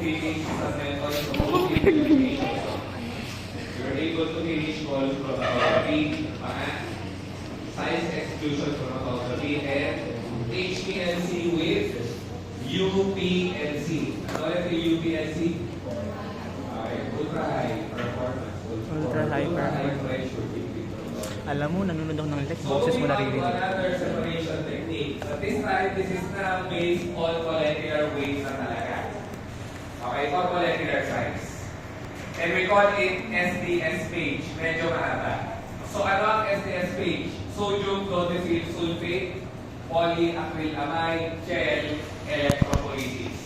finish the method of purification. You're able to finish all chromatography, size exclusion chromatography, and HPLC with UPLC. Ano ulit yung UPLC? Ultra high performance. Ultra high pressure. Alam mo, nanonood ako ng lex, So boses mo moving on to naririnig. another separation technique. But this time, this is now based on molecular weight na talaga. Okay, for molecular size. And we call it SDS page. Medyo mahaba. So ano ang SDS page? Sodium chloride sulfate, polyacrylamide, gel, electrophoresis.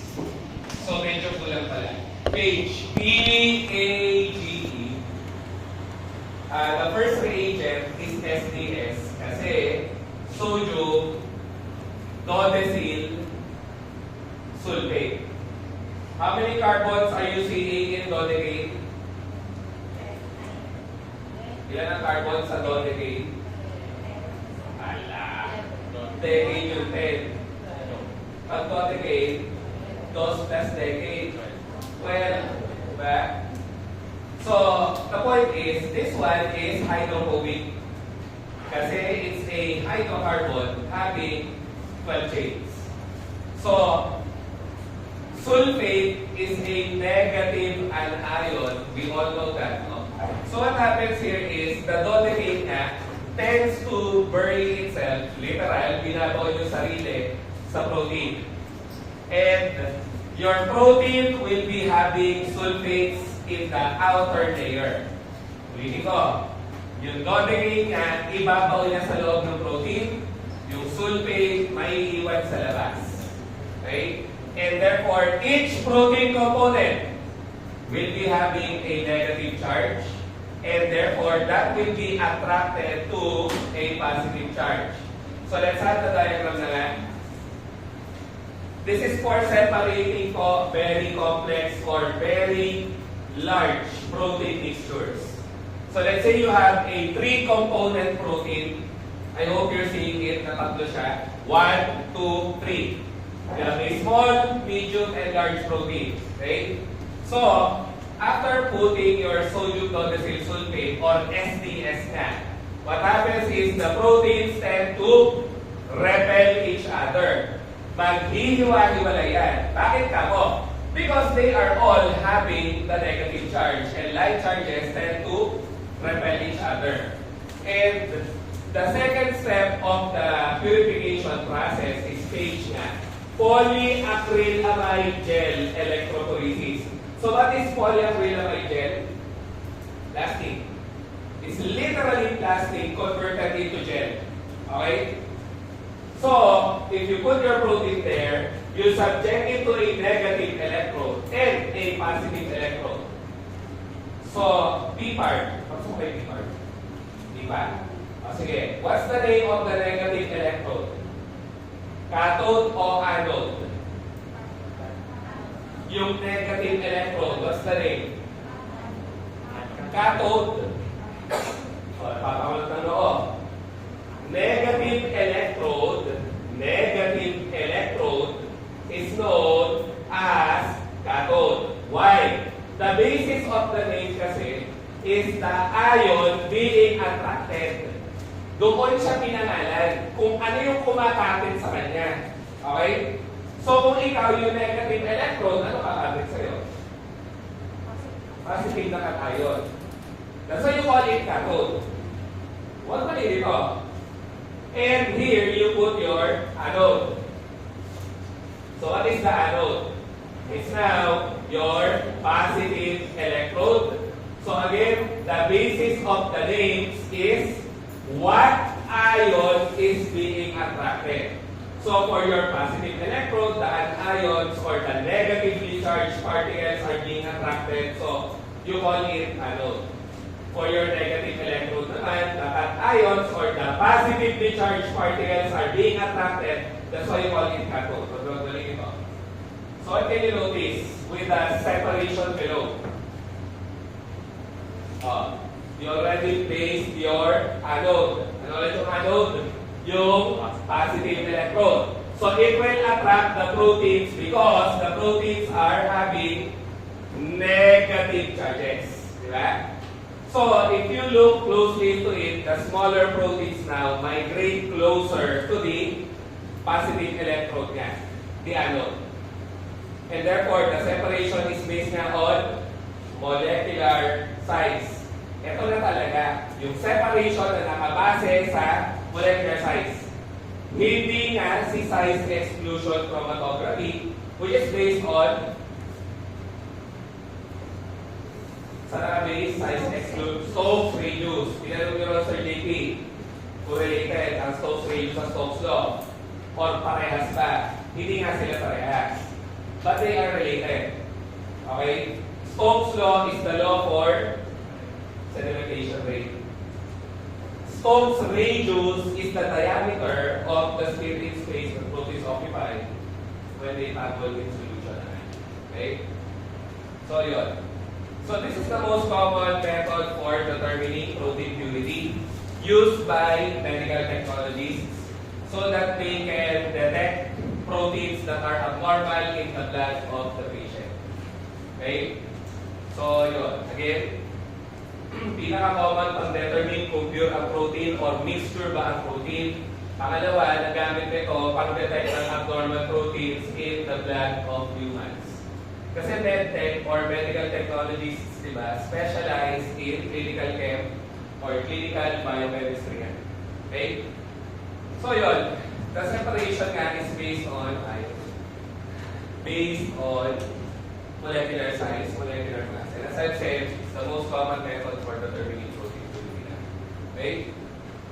So medyo kulang pala. Page, PAGE. The first reagent is SDS kasi sodium dodecyl sulfate. How many carbons are you seeing in dodecane? Ilan ang carbon sa dodecane? Decade yung 10. Pag dodecane, dos plus decade, 12. Diba? So, the point is, this one is hydrophobic. Kasi it's a hydrocarbon having 12 chains. So, sulfate is a negative anion. We all know that, no? So what happens here is, the dodecane tends to bury itself, literal, binabaon yung sarili sa protein. And your protein will be having sulfates in the outer layer. Ulitin ko, yung dodecane ibabaw niya sa loob ng protein, yung sulfate may iwan sa labas. Okay? And therefore, each protein component will be having a negative charge, and therefore, that will be attracted to a positive charge. So let's have the diagram na nga. This is for separating ko very complex or very large protein mixtures. So let's say you have a 3-component protein. I hope you're seeing it na tatlo siya. 1, 2, 3. You have a small, medium, and large protein. Okay? So, after putting your sodium dodecyl sulfate or SDS na, what happens is the proteins tend to repel each other. Maghihiwa-hiwala yan. Bakit kamo? Because they are all having the negative charge, and light charges tend to repel each other. And the second step of the purification process is phase nga. Polyacrylamide gel electrophoresis. So what is polyacrylamide gel? Plastic. It's literally plastic converted into gel. Okay? So, if you put your protein there, you subject it to a negative electrode and a positive electrode. So, P part. Pasok kayo P part. Di ba? Sige. What's the name of the negative electrode? Cathode o anode? Yung negative electrode, what's the name? Cathode. O, papamulat ng loob. Negative electrode is known as cathode. Why? The basis of the name kasi is the ion being attracted. Doon siya pinangalan kung ano yung kumakapit sa kanya. Okay? So kung ikaw yung negative electrode, ano kakapit sa'yo? Positive na cation. That's why you call it cathode. Huwag mali dito. And here you put your anode. So what is the anode? It's now your positive electrode. So again, the basis of the names is what ion is being attracted. So for your positive electrode, the anions or the negatively charged particles are being attracted. So you call it anode. For your negative electrode naman, the cations or the positively charged particles are being attracted. That's why you call it cathode. So what can you notice with the separation below? You already placed your anode. Ano ulit yung anode? Yung positive electrode. So it will attract the proteins because the proteins are having negative charges. Diba? So if you look closely to it, the smaller proteins now migrate closer to the positive electrode niya, the anode. And therefore, the separation is based na on molecular size. Ito na talaga, yung separation na nakabase sa molecular size. Hindi nga si size exclusion chromatography, which is based on size exclusion, Stokes radius. Pinanong nyo Sir JP, correlated ang Stokes radius sa Stokes law. Or parehas ba? Hindi nga sila parehas. But they are related. Okay? Stokes law is the law for sedimentation rate. Stokes radius is the diameter of the sphere in space that proteins occupy when they toggle in solution. Okay? So, yun. So, this is the most common method for determining protein purity used by medical technologists so that they can detect proteins that are abnormal in the blood of the patient. Okay? So, yun. Again, pinaka-common pang-determine kung pure ang protein or mixture ba ang protein. Pangalawa, nagamit nito pang-detect ng abnormal proteins in the blood of humans. Kasi medtech or medical technologists, diba, specialize in clinical chem or clinical biochemistry. Okay? So yun, the separation nga is based on molecular size, molecular mass. And as I've said, it's the most common method for determining protein purity. Okay?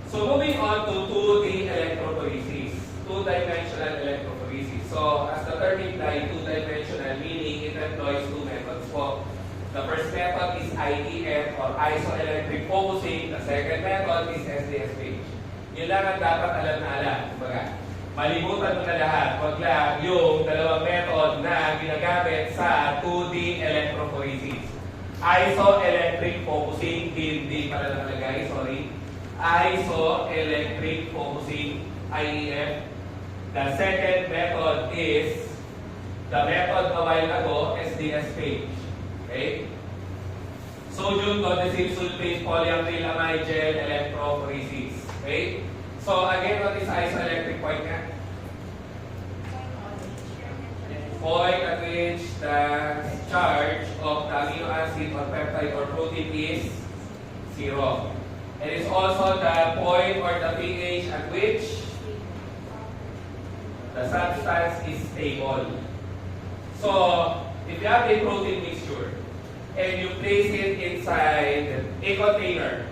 So moving on to 2D electrophoresis, two-dimensional electrophoresis. So as the term implies, two-dimensional, meaning it employs two methods po. The first method is IEF or isoelectric focusing. The second method is SDSH. Yun lang ang dapat alam. Kumbaga, malimutan mo na lahat. Huwag lang yung dalawang method na ginagamit sa 2D electrophoresis. Isoelectric focusing, hindi pala nakalagay, sorry. Isoelectric focusing, IEF. The second method is the method a while ago, SDSH. Okay? Sodium dodecyl sulfate polyacrylamide gel electrophoresis. Okay? So again, what is isoelectric point nga? Point at which the charge of the amino acid or peptide or protein is 0. It is also the point or the pH at which the substance is stable. So, if you have a protein mixture and you place it inside a container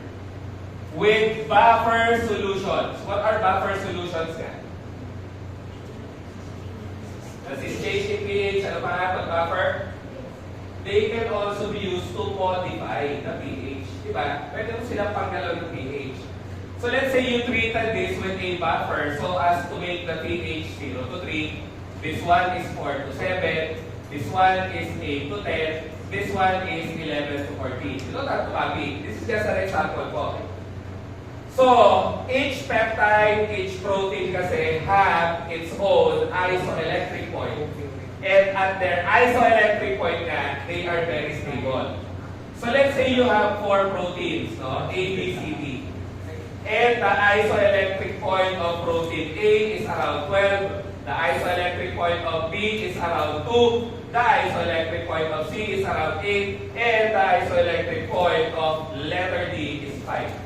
with buffer solutions. What are buffer solutions nga? Does this change in pH? Ano pa nga pag-buffer? They can also be used to modify the pH. Diba? Pwede mo silang panggalaw yung pH. So let's say you treated this with a buffer so as to make the pH 0 to 3. This one is 4 to 7. This one is 8 to 10. This one is 11 to 14. You don't have to copy. This is just an example po. So, each peptide, each protein kasi have its own isoelectric point. And at their isoelectric point nga, they are very stable. So, let's say you have 4 proteins, no? A, B, C, D. And the isoelectric point of protein A is around 12. The isoelectric point of B is around 2. The isoelectric point of C is around 8. And the isoelectric point of letter D is 5.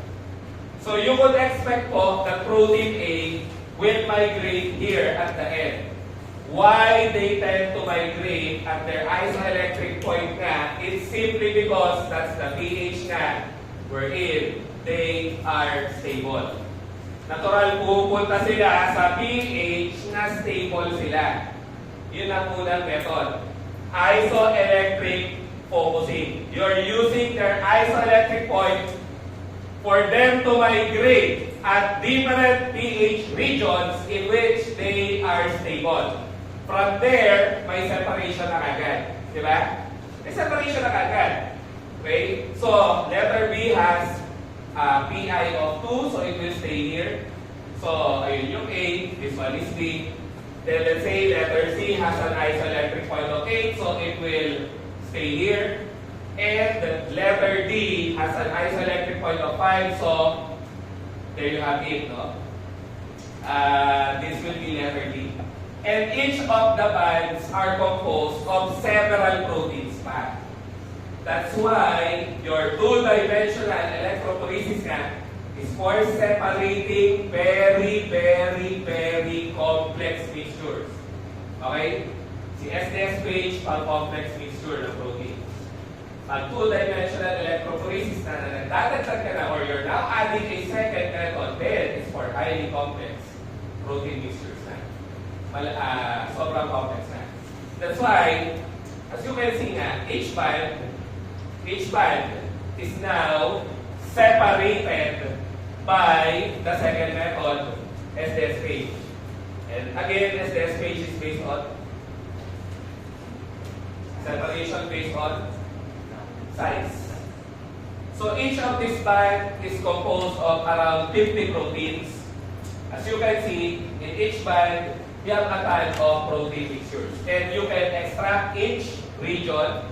So you would expect po that protein A will migrate here at the end. Why they tend to migrate at their isoelectric point nga, it's simply because that's the pH nga wherein they are stable. Natural, pupunta sila sa pH na stable sila. Yun ang unang method. Isoelectric focusing. You're using their isoelectric point for them to migrate at different pH regions in which they are stable. From there, may separation na kagad. Diba? May separation na kagad. Okay? So, letter B has PI of 2, so it will stay here. So, ayun yung A, this one is B. Then let's say letter C has an isoelectric point of 8, so it will stay here. And letter D has an isoelectric point of 5, so there you have it, no? This will be letter D. And each of the bands are composed of several proteins pa. That's why your two-dimensional electrophoresis is for separating very, very, very complex mixtures. Okay? Si SDS page, pang-complex mixture ng proteins. Pag two-dimensional electrophoresis na nagdadagdag ka na, or you're now adding a second method, then is for highly complex protein mixtures na. Sobrang complex na. That's why, as you can see nga, each band is now separated by the second method, SDS page. And again, SDS page is based on separation based on size. So each of these band is composed of around 50 proteins. As you can see, in each band, you have a type of protein mixtures. And you can extract each region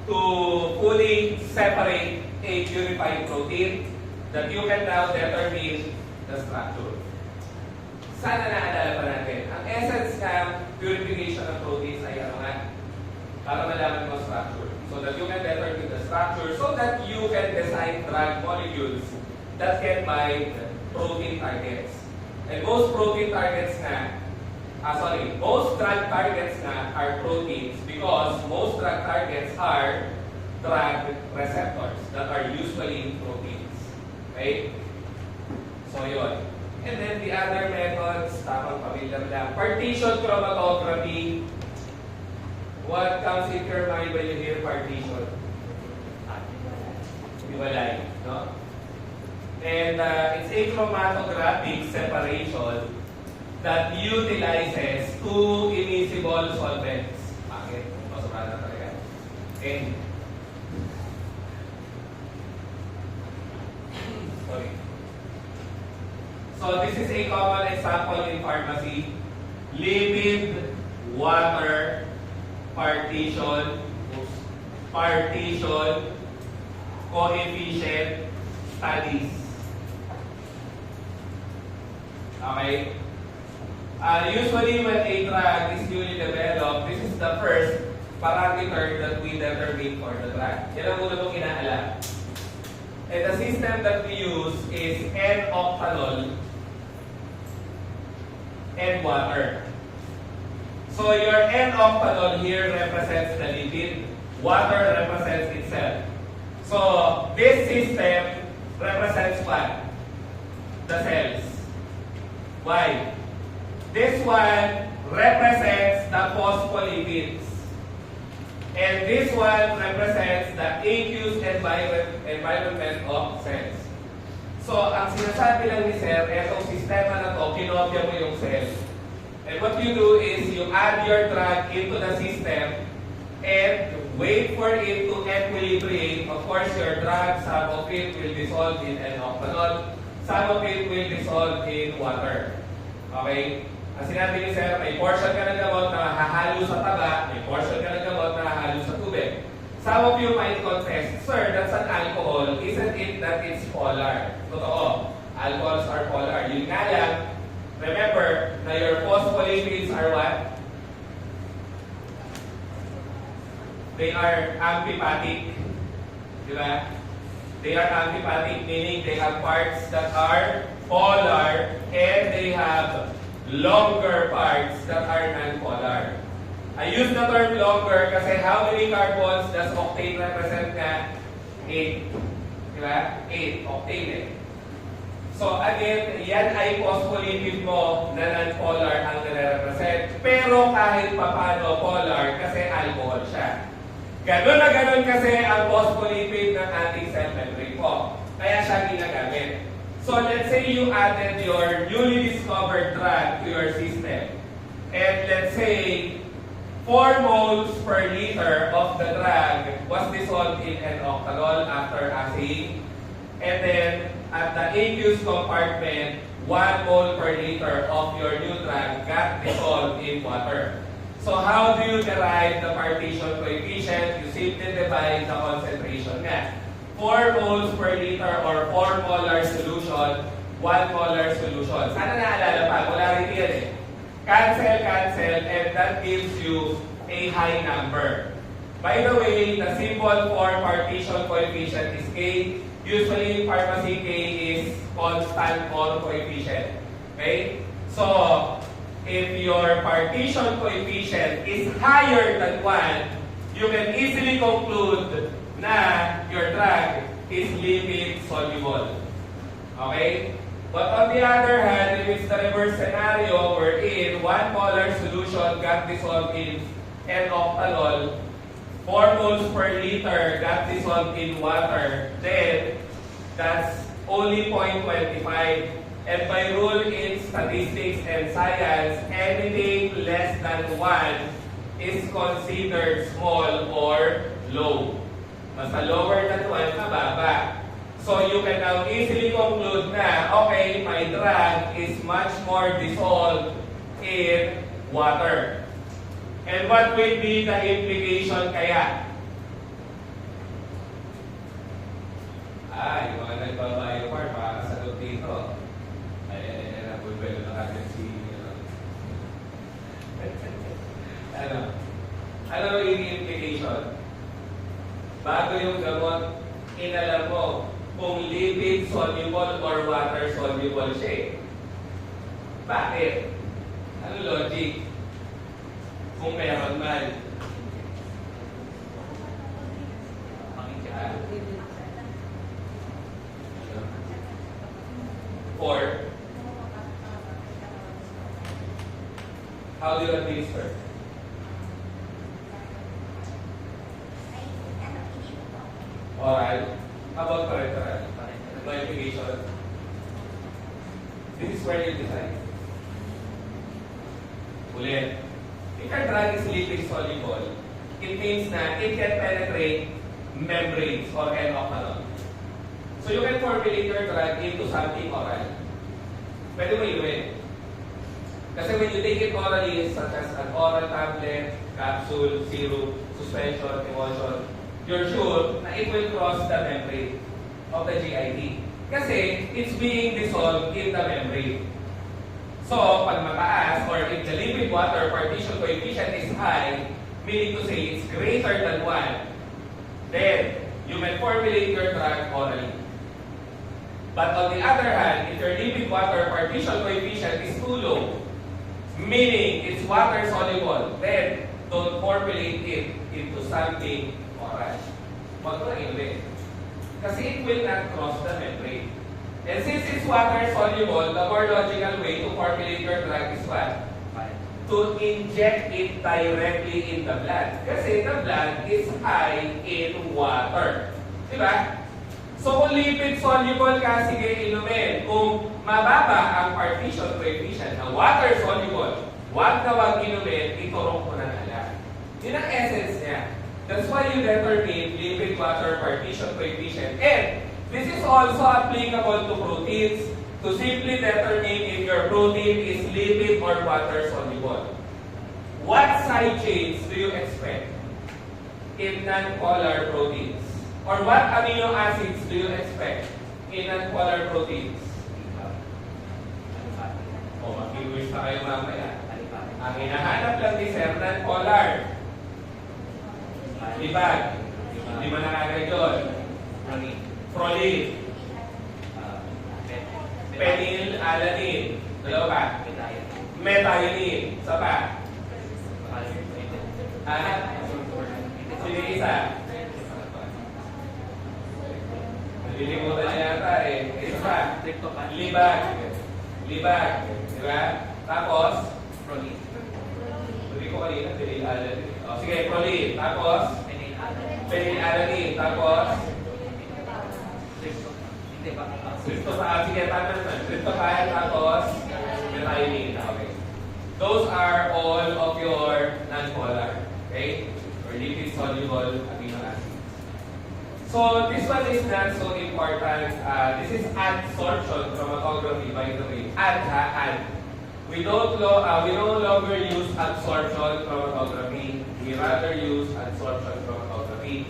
to fully separate a purified protein that you can now determine the structure. Sana naalala pa natin. Ang essence ng purification of proteins ay ano nga? Para malaman mo structure. So that you can determine the structure so that you can design drug molecules that can bind protein targets. And most protein targets na, most drug targets na are proteins because most drug targets are drug receptors that are usually proteins. Okay? So yun. And then the other methods, tamang pamilyar lang. Partition chromatography. What comes in your mind when you hear partition? Hiwalay, no? And it's a chromatographic separation that utilizes two immiscible solvents. Bakit? Masama na talaga. Okay. Sorry. So this is a common example in pharmacy. Lipid, water, partition, coefficient studies. Okay? Usually when a drug is newly developed, this is the first parameter that we determine for the drug. Yan ang una mong inaalam. And the system that we use is N-octanol and water. So your N-octanol here represents the lipid, water represents itself. So this system represents what? The cells. Why? This one represents the phospholipids. And this one represents the aqueous environment of cells. So, ang sinasabi lang ni Sir, itong sistema na to, kinopya mo yung cell. And what you do is, you add your drug into the system and wait for it to equilibrate. Of course, your drug, some of it will dissolve in N-octanol, some of it will dissolve in water. Okay? Ang sinabi ni Sir, may portion ka ng gamot na hahalo sa taba, may portion ka ng gamot na hahalo sa tubig. Some of you might confess, Sir, that's an alcohol. Isn't it that it's polar? Totoo. Alcohols are polar. Yun nga lang, remember na your phospholipids are what? They are amphipathic. Diba? They are amphipathic, meaning they have parts that are polar and they have longer parts that are non-polar. I use the term longer kasi how many carbons does octane represent nga? 8. Diba? 8. Octane eh. So again, yan ay phospholipid mo na non-polar ang nare-represent. Pero kahit papano polar kasi alcohol siya. Ganon na ganon kasi ang phospholipid ng ating cell membrane po. Kaya siya ginagamit. So let's say you added your newly discovered drug to your system. And let's say 4 moles per liter of the drug was dissolved in N-octanol after assaying. And then at the aqueous compartment, 1 mole per liter of your new drug got dissolved in water. So how do you derive the partition coefficient? You simply divide the concentration nga. 4 moles per liter or 4 molar solution, 1 molar solution. Sana naalala pa, molarity yan eh. Cancel, cancel, and that gives you a high number. By the way, the symbol for partition coefficient is K. Usually in pharmacy, K is constant or coefficient. Okay? So, if your partition coefficient is higher than 1, you can easily conclude na your drug is lipid soluble. Okay? But on the other hand, if it's the reverse scenario wherein 1 molar solution got dissolved in N-octanol, 4 moles per liter got dissolved in water, then that's only 0.25. And by rule in statistics and science, anything less than 1 is considered small or low. Basta lower than 1, mababa. So you can now easily conclude na, okay, my drug is much more dissolved in water. And what will be the implication kaya? Yung mga nagbabayopar, makakasagot dito. Ay, nabulbelo na kagad si... Ano yung implication? Bago yung gamot, inalam mo kung lipid soluble or water soluble siya. Bakit? Ano logic? Kung meron man. Or, how do you administer? Alright. How about parenteral? No implication. This is where you decide. Ulit. If your drug is lipid soluble, it means na it can penetrate membranes or N-octanol. So you can formulate your drug into something oral. Pwede mo inumin. Kasi when you take it orally, such as an oral tablet, capsule, syrup, suspension, emulsion, you're sure na it will cross the membrane of the GIT. Kasi it's being dissolved in the membrane. So, pag mataas, or if the liquid water partition coefficient is high, meaning to say it's greater than 1, then you may formulate your drug orally. But on the other hand, if your liquid water partition coefficient is too low, meaning it's water soluble, then don't formulate it into something oral. Wag mo lang inulit. Kasi it will not cross the membrane. And since it's water soluble, the more logical way to formulate your drug is what? To inject it directly in the blood. Kasi the blood is high in water. Diba? So kung lipid soluble ka, sige inumin. Kung mababa ang partition coefficient na water soluble, wag na wag inumin, iturong mo na nala. Yun ang essence niya. That's why you determine liquid water partition coefficient. And this is also applicable to proteins to simply determine if your protein is lipid or water soluble. What side chains do you expect in non-polar proteins? Or what amino acids do you expect in non-polar proteins? O, mag-quiz na kayo mamaya. Ang hinahanap lang ni Sir, non-polar. Libag. Lima na kagad yun. Proline. Phenylalanine. Dalawa pa. Methionine. Isa pa. Sige isa. Nalilimutan niya yata eh. Isa pa. Libag. Libag. Diba? Tapos, proline. Sabi ko kanina, phenylalanine. O, sige, proline. Tapos, phenylalanine. Tapos, Tryptophan. Sige, tama naman. Tryptophan, tapos, methionine. Okay. Those are all of your non-polar. Okay? Or lipid-soluble amino acids. So this one is not so important. This is adsorption chromatography, by the way. Add. We no longer use absorption chromatography. We rather use adsorption chromatography.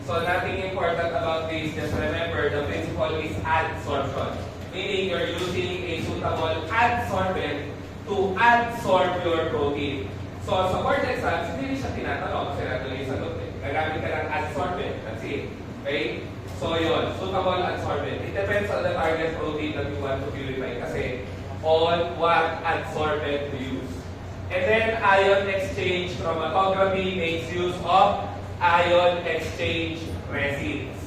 So nothing important about this. Just remember, the principle is adsorption. Meaning you're using a suitable adsorbent to adsorb your protein. So sa board exams, hindi siya tinatanong kasi natuloy sa sagot eh. Gagamit ka ng adsorbent. That's it. Okay? So yun, suitable adsorbent. It depends on the target protein that you want to purify kasi on what adsorbent to use. And then ion exchange chromatography makes use of ion exchange resins.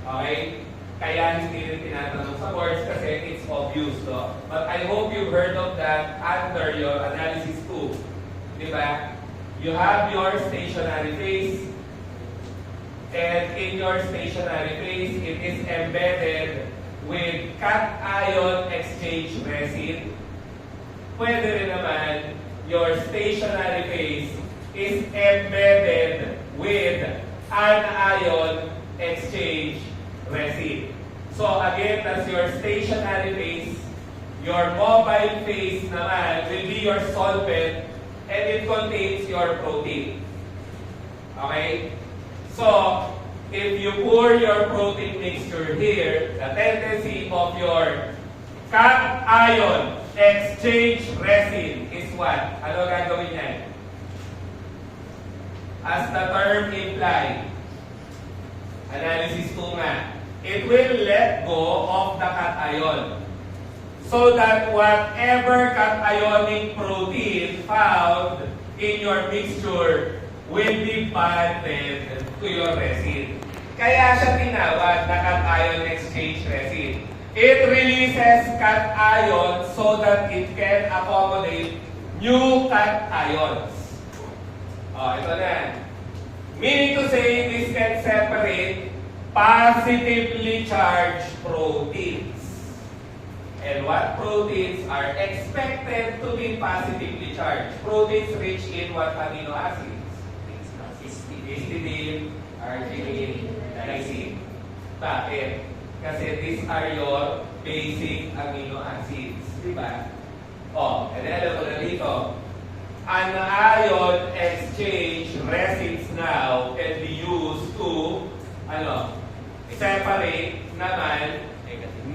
Okay? Kaya hindi rin tinatanong sa boards kasi it's obvious, no? But I hope you've heard of that under your analysis too. Diba? You have your stationary phase, and in your stationary phase, it is embedded with cation exchange resin. Pwede rin naman, your stationary phase is embedded with anion exchange resin. So again, that's your stationary phase. Your mobile phase naman will be your solvent, and it contains your protein. Okay? So, if you pour your protein mixture here, the tendency of your cation exchange resin is what? Ano gagawin yan? As the term implies, analysis 2 nga, it will let go of the cation so that whatever cationic protein found in your mixture will be bonded to your resin. Kaya siya tinawag na cation exchange resin. It releases cation so that it can accommodate new cations. Ito na. Meaning to say, this can separate positively charged proteins. And what proteins are expected to be positively charged? Proteins rich in what amino acids? Histidine, arginine, lysine. Bakit? Kasi these are your basic amino acids. Diba? And then alam mo na dito, anion exchange resins now can be used to separate naman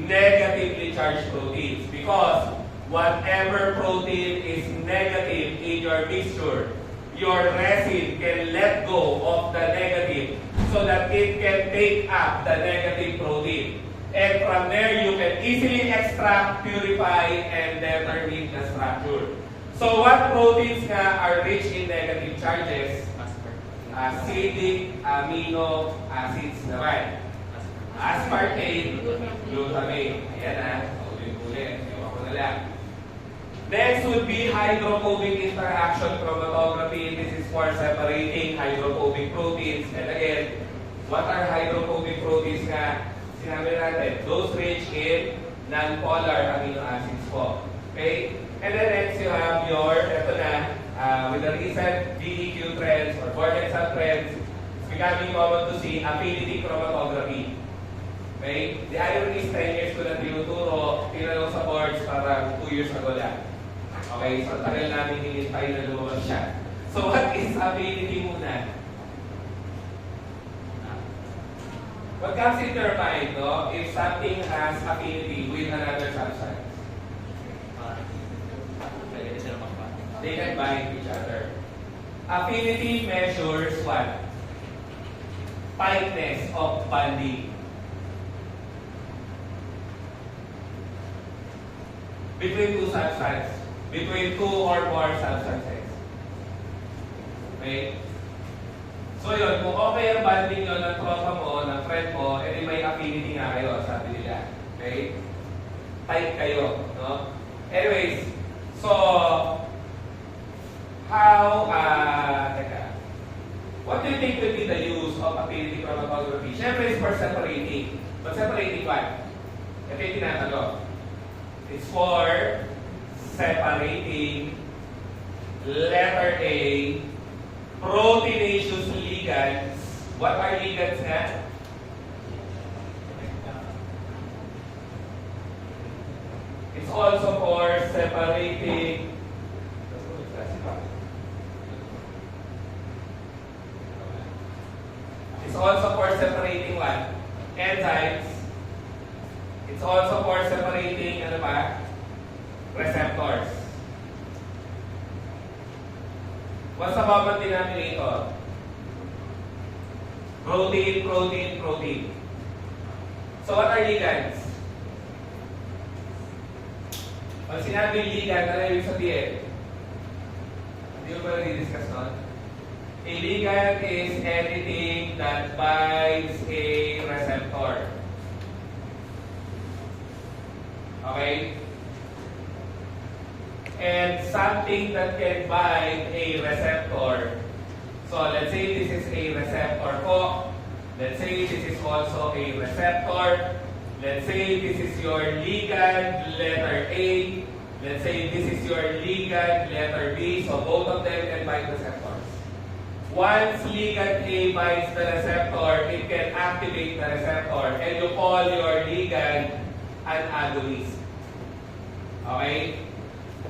negatively charged proteins, because whatever protein is negative in your mixture, your resin can let go of the negative so that it can take up the negative protein. And from there, you can easily extract, purify, and determine the structure. So what proteins nga are rich in negative charges? Acidic amino acids naman. Aspartate, glutamate. Ayan na. Ulit-ulit. Ewan ko na lang. Next would be hydrophobic interaction chromatography. This is for separating hydrophobic proteins. And again, what are hydrophobic proteins nga? Sinabi natin, those rich in non-polar amino acids po. Okay? And then next you have your, ito na, with the recent DEQ trends or board exam trends, it's becoming common to see affinity chromatography. Okay? The irony is 10 years ko na tinuturo, tinanong sa boards parang 2 years ago lang. Okay? So tagal namin hinintay na lumabas siya. So what is affinity muna? What comes in your mind, no? If something has affinity with another substance? They can bind each other. Affinity measures what? Tightness of bonding. Between two substances. Between two or more substances. Okay? So yun, kung okay ang bonding yun ng tropa mo, ng friend mo, edi may affinity nga kayo, sabi nila. Okay? Tight kayo, no? Anyways, so, what do you think will be the use of affinity chromatography? Siyempre, it's for separating. But separating what? Ito yung tinatanong. It's for separating letter A, proteinaceous ligands. What are ligands nga? also for separating It's also for separating what? Enzymes. It's also for separating ano ba? Receptors. What's the common denominator? Protein, protein, protein. So what are ligands? Pag sinabing ligand, ano yung sabihin? Hindi ko ba nag-discuss nun? A ligand is anything that binds a receptor. Okay? And something that can bind a receptor. So let's say this is a receptor po. Let's say this is also a receptor. Let's say this is your ligand, letter A. Let's say this is your ligand, letter B. So both of them can bind receptors. Once ligand A binds the receptor, it can activate the receptor. And you call your ligand an agonist. Okay?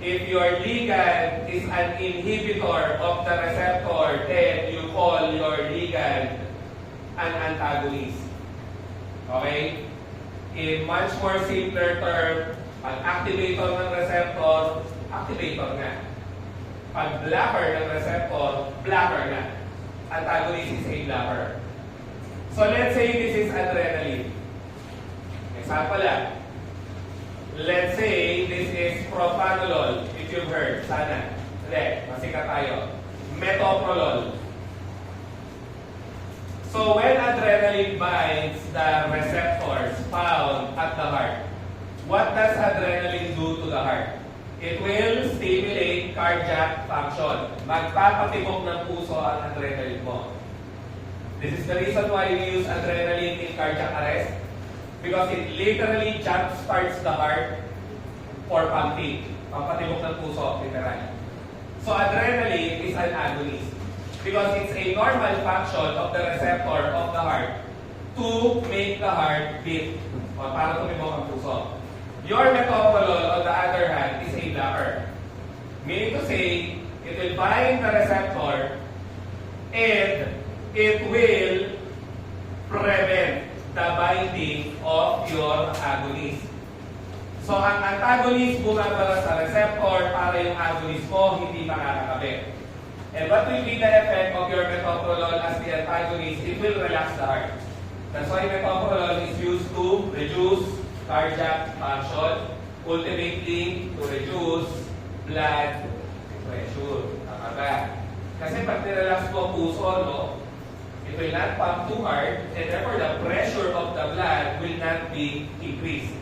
If your ligand is an inhibitor of the receptor, then you call your ligand an antagonist. Okay? In much more simpler term, pag activator ng receptor, activator nga. Pag blocker ng receptor, blocker nga. Antagonist is a blocker. So let's say this is adrenaline. Example lang. Let's say this is propranolol, if you've heard. Sana. Hindi, masikat tayo. Metoprolol. So when adrenaline binds the receptors found at the heart, what does adrenaline do to the heart? It will stimulate cardiac function. Magpapatibok ng puso ang adrenaline mo. This is the reason why we use adrenaline in cardiac arrest. Because it literally jump-starts the heart for pumping. Pampatibok ng puso, literal. So adrenaline is an agonist. Because it's a normal function of the receptor of the heart to make the heart beat. O para tumibok ang puso. Your metoprolol, on the other hand, is a blocker. Meaning to say, it will bind the receptor and it will prevent the binding of your agonist. So, ang antagonist bumabara sa receptor para yung agonist mo hindi makakakabit. And what will be the effect of your metoprolol as the antagonist? It will relax the heart. That's why metoprolol is used to reduce cardiac function, ultimately to reduce blood pressure. Tama ba? Kasi pag nirelax mo puso, no? It will not pump too hard, and therefore the pressure of the blood will not be increased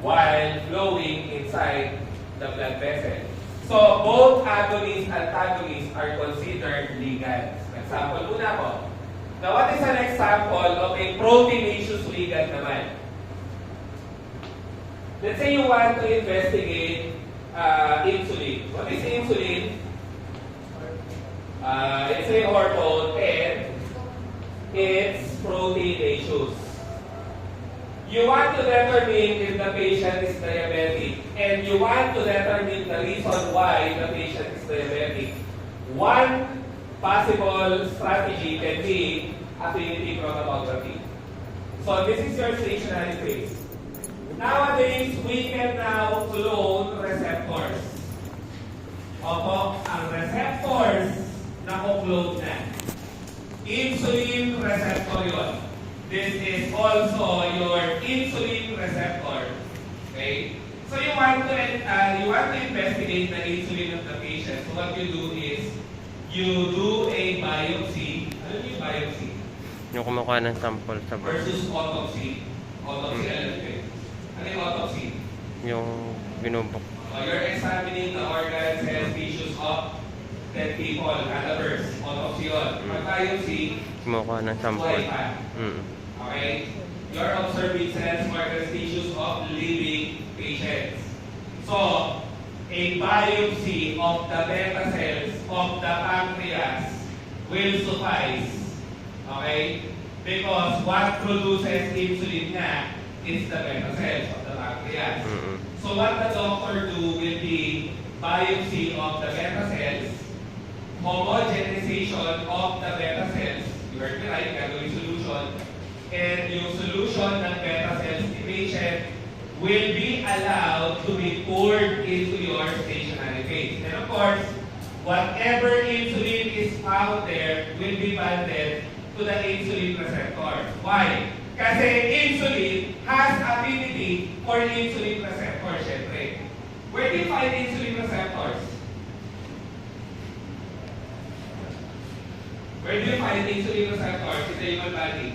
while flowing inside the blood vessel. So, both agonists and antagonists are considered ligands. Example muna po. Now, what is an example of a proteinaceous ligand naman? Let's say you want to investigate insulin. What is insulin? It's a hormone and it's proteinaceous. You want to determine if the patient is diabetic, and you want to determine the reason why the patient is diabetic. One possible strategy can be affinity chromatography. So this is your stationary phase. Nowadays, we can now clone receptors. Opo, ang receptors na ko-clone na. Insulin receptor yun. This is also your insulin receptor. Okay? So you want to investigate the insulin of the patient. So what you do is, you do a biopsy. Ano yung biopsy? Yung kumukuha ng sample sa versus autopsy. Autopsy, alam ko eh. Ano yung autopsy? yung binubok. You're examining the organs and tissues of dead people, cadavers, autopsy yun. Pag biopsy, Kumukuha ng sample. buhay pa. Mm. Okay? You're observing cells, organs, tissues of living patients. So, a biopsy of the beta cells of the pancreas will suffice. Okay? Because what produces insulin nga is the beta cells of the pancreas. Mm-mm. So what the doctor do will be biopsy of the beta cells, homogenization of the beta cells, you heard me right, gagawin solution, and yung solution ng beta cells ni patient will be allowed to be poured into your stationary phase. And of course, whatever insulin is out there will be bonded to the insulin receptor. Why? Kasi insulin has affinity for insulin receptor, syempre. Where do you find insulin receptors? Where do you find insulin receptors in the human body?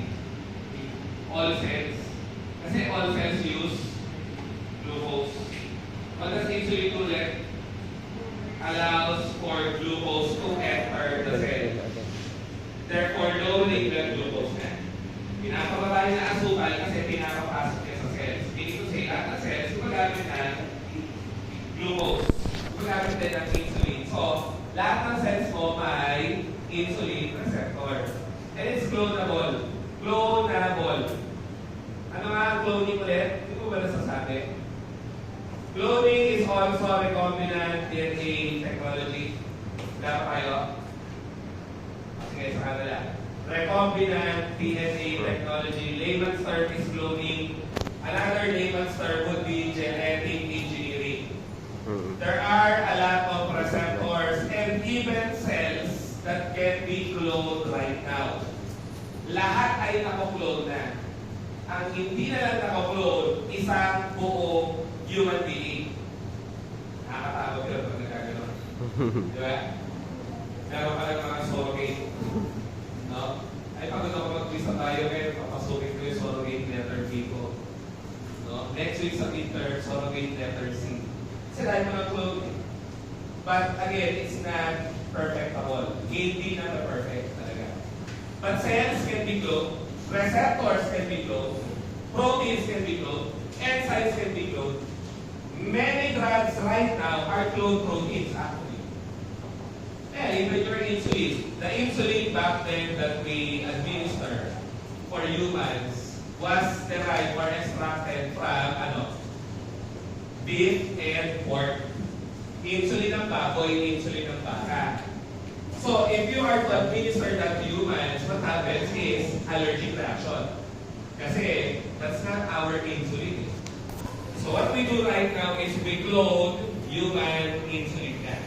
All cells. Kasi all cells use glucose. What does insulin do then? Allows for glucose to enter the cell. Therefore, lowering the glucose na. Pinapababa niya ang asukal kasi pinapapasok niya sa cells. Meaning to say, lahat ng cells, gumagamit ng glucose. Gumagamit din ng insulin. So, lahat ng cells mo may insulin receptor. And it's clonable. Clonable. Ano nga ang cloning ulit? Hindi ko ba nasasabi? Cloning is also recombinant DNA technology. Wala pa kayo? Sige, sa kanila. Recombinant DNA technology. Layman's term is cloning. Another layman's term would be genetic engineering. There are a lot of receptors and even cells that can be cloned right now. Lahat ay nakaklone na. Ang hindi na lang nakaklone, isang buong human being. Nakakatakot yun pag nagkaganon. Di ba? Meron ka lang mga surrogate. No? Ay, pagod ako mag-quiz sa tayo, pero papasukin ko yung surrogate letter B ko. No? Next week sa midterm, surrogate letter C. Kasi dahil mga clone. But again, it's not perfectable. Hindi na perfect talaga. But cells can be cloned, receptors can be cloned, proteins can be cloned, enzymes can be cloned. Many drugs right now are cloned proteins actually. Yeah, even your insulin. The insulin back then that we administer for humans was derived or extracted from beef and pork. Insulin ng baboy, insulin ng baka. So, if you are to administer that to humans, what happens is allergic reaction. Kasi that's not our insulin. So, what we do right now is we clone human insulin na.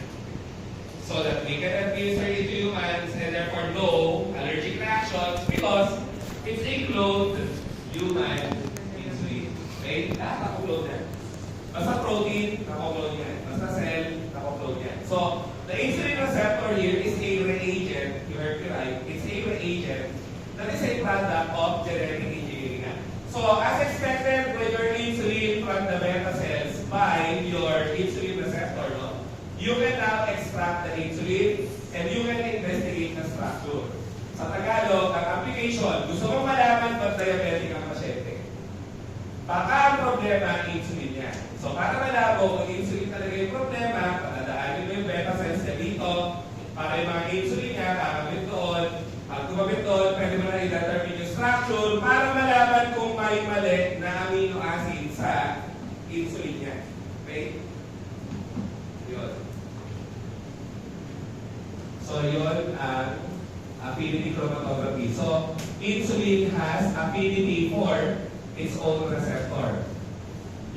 So that we can administer it to humans and therefore no allergic reactions because it's a cloned human insulin. Okay? Lahat nakaklone yan. Basta protein, nakaklone yan. Basta cell, nakaklone yan. So, the insulin receptor here is a reagent. You heard me right? It's a reagent that is a product of genetic engineering. So, as expected, when your insulin from the beta cells by your insulin receptor, no? You can now extract the insulin and you can investigate the structure. Sa Tagalog, ang application, gusto mong malaman pag diabetic ang pasyente. Baka ang problema ang insulin niya. So, para malabo kung insulin talaga yung problema, patadaanin mo yung beta cells niya dito, para yung mga insulin niya, kakabit doon. Pag kumabit doon, pwede mo na i-determine yung structure para malaman kung may mali na amino acid sa insulin niya. Okay? Yun. So, yun ang affinity chromatography. So, insulin has affinity for its own receptor.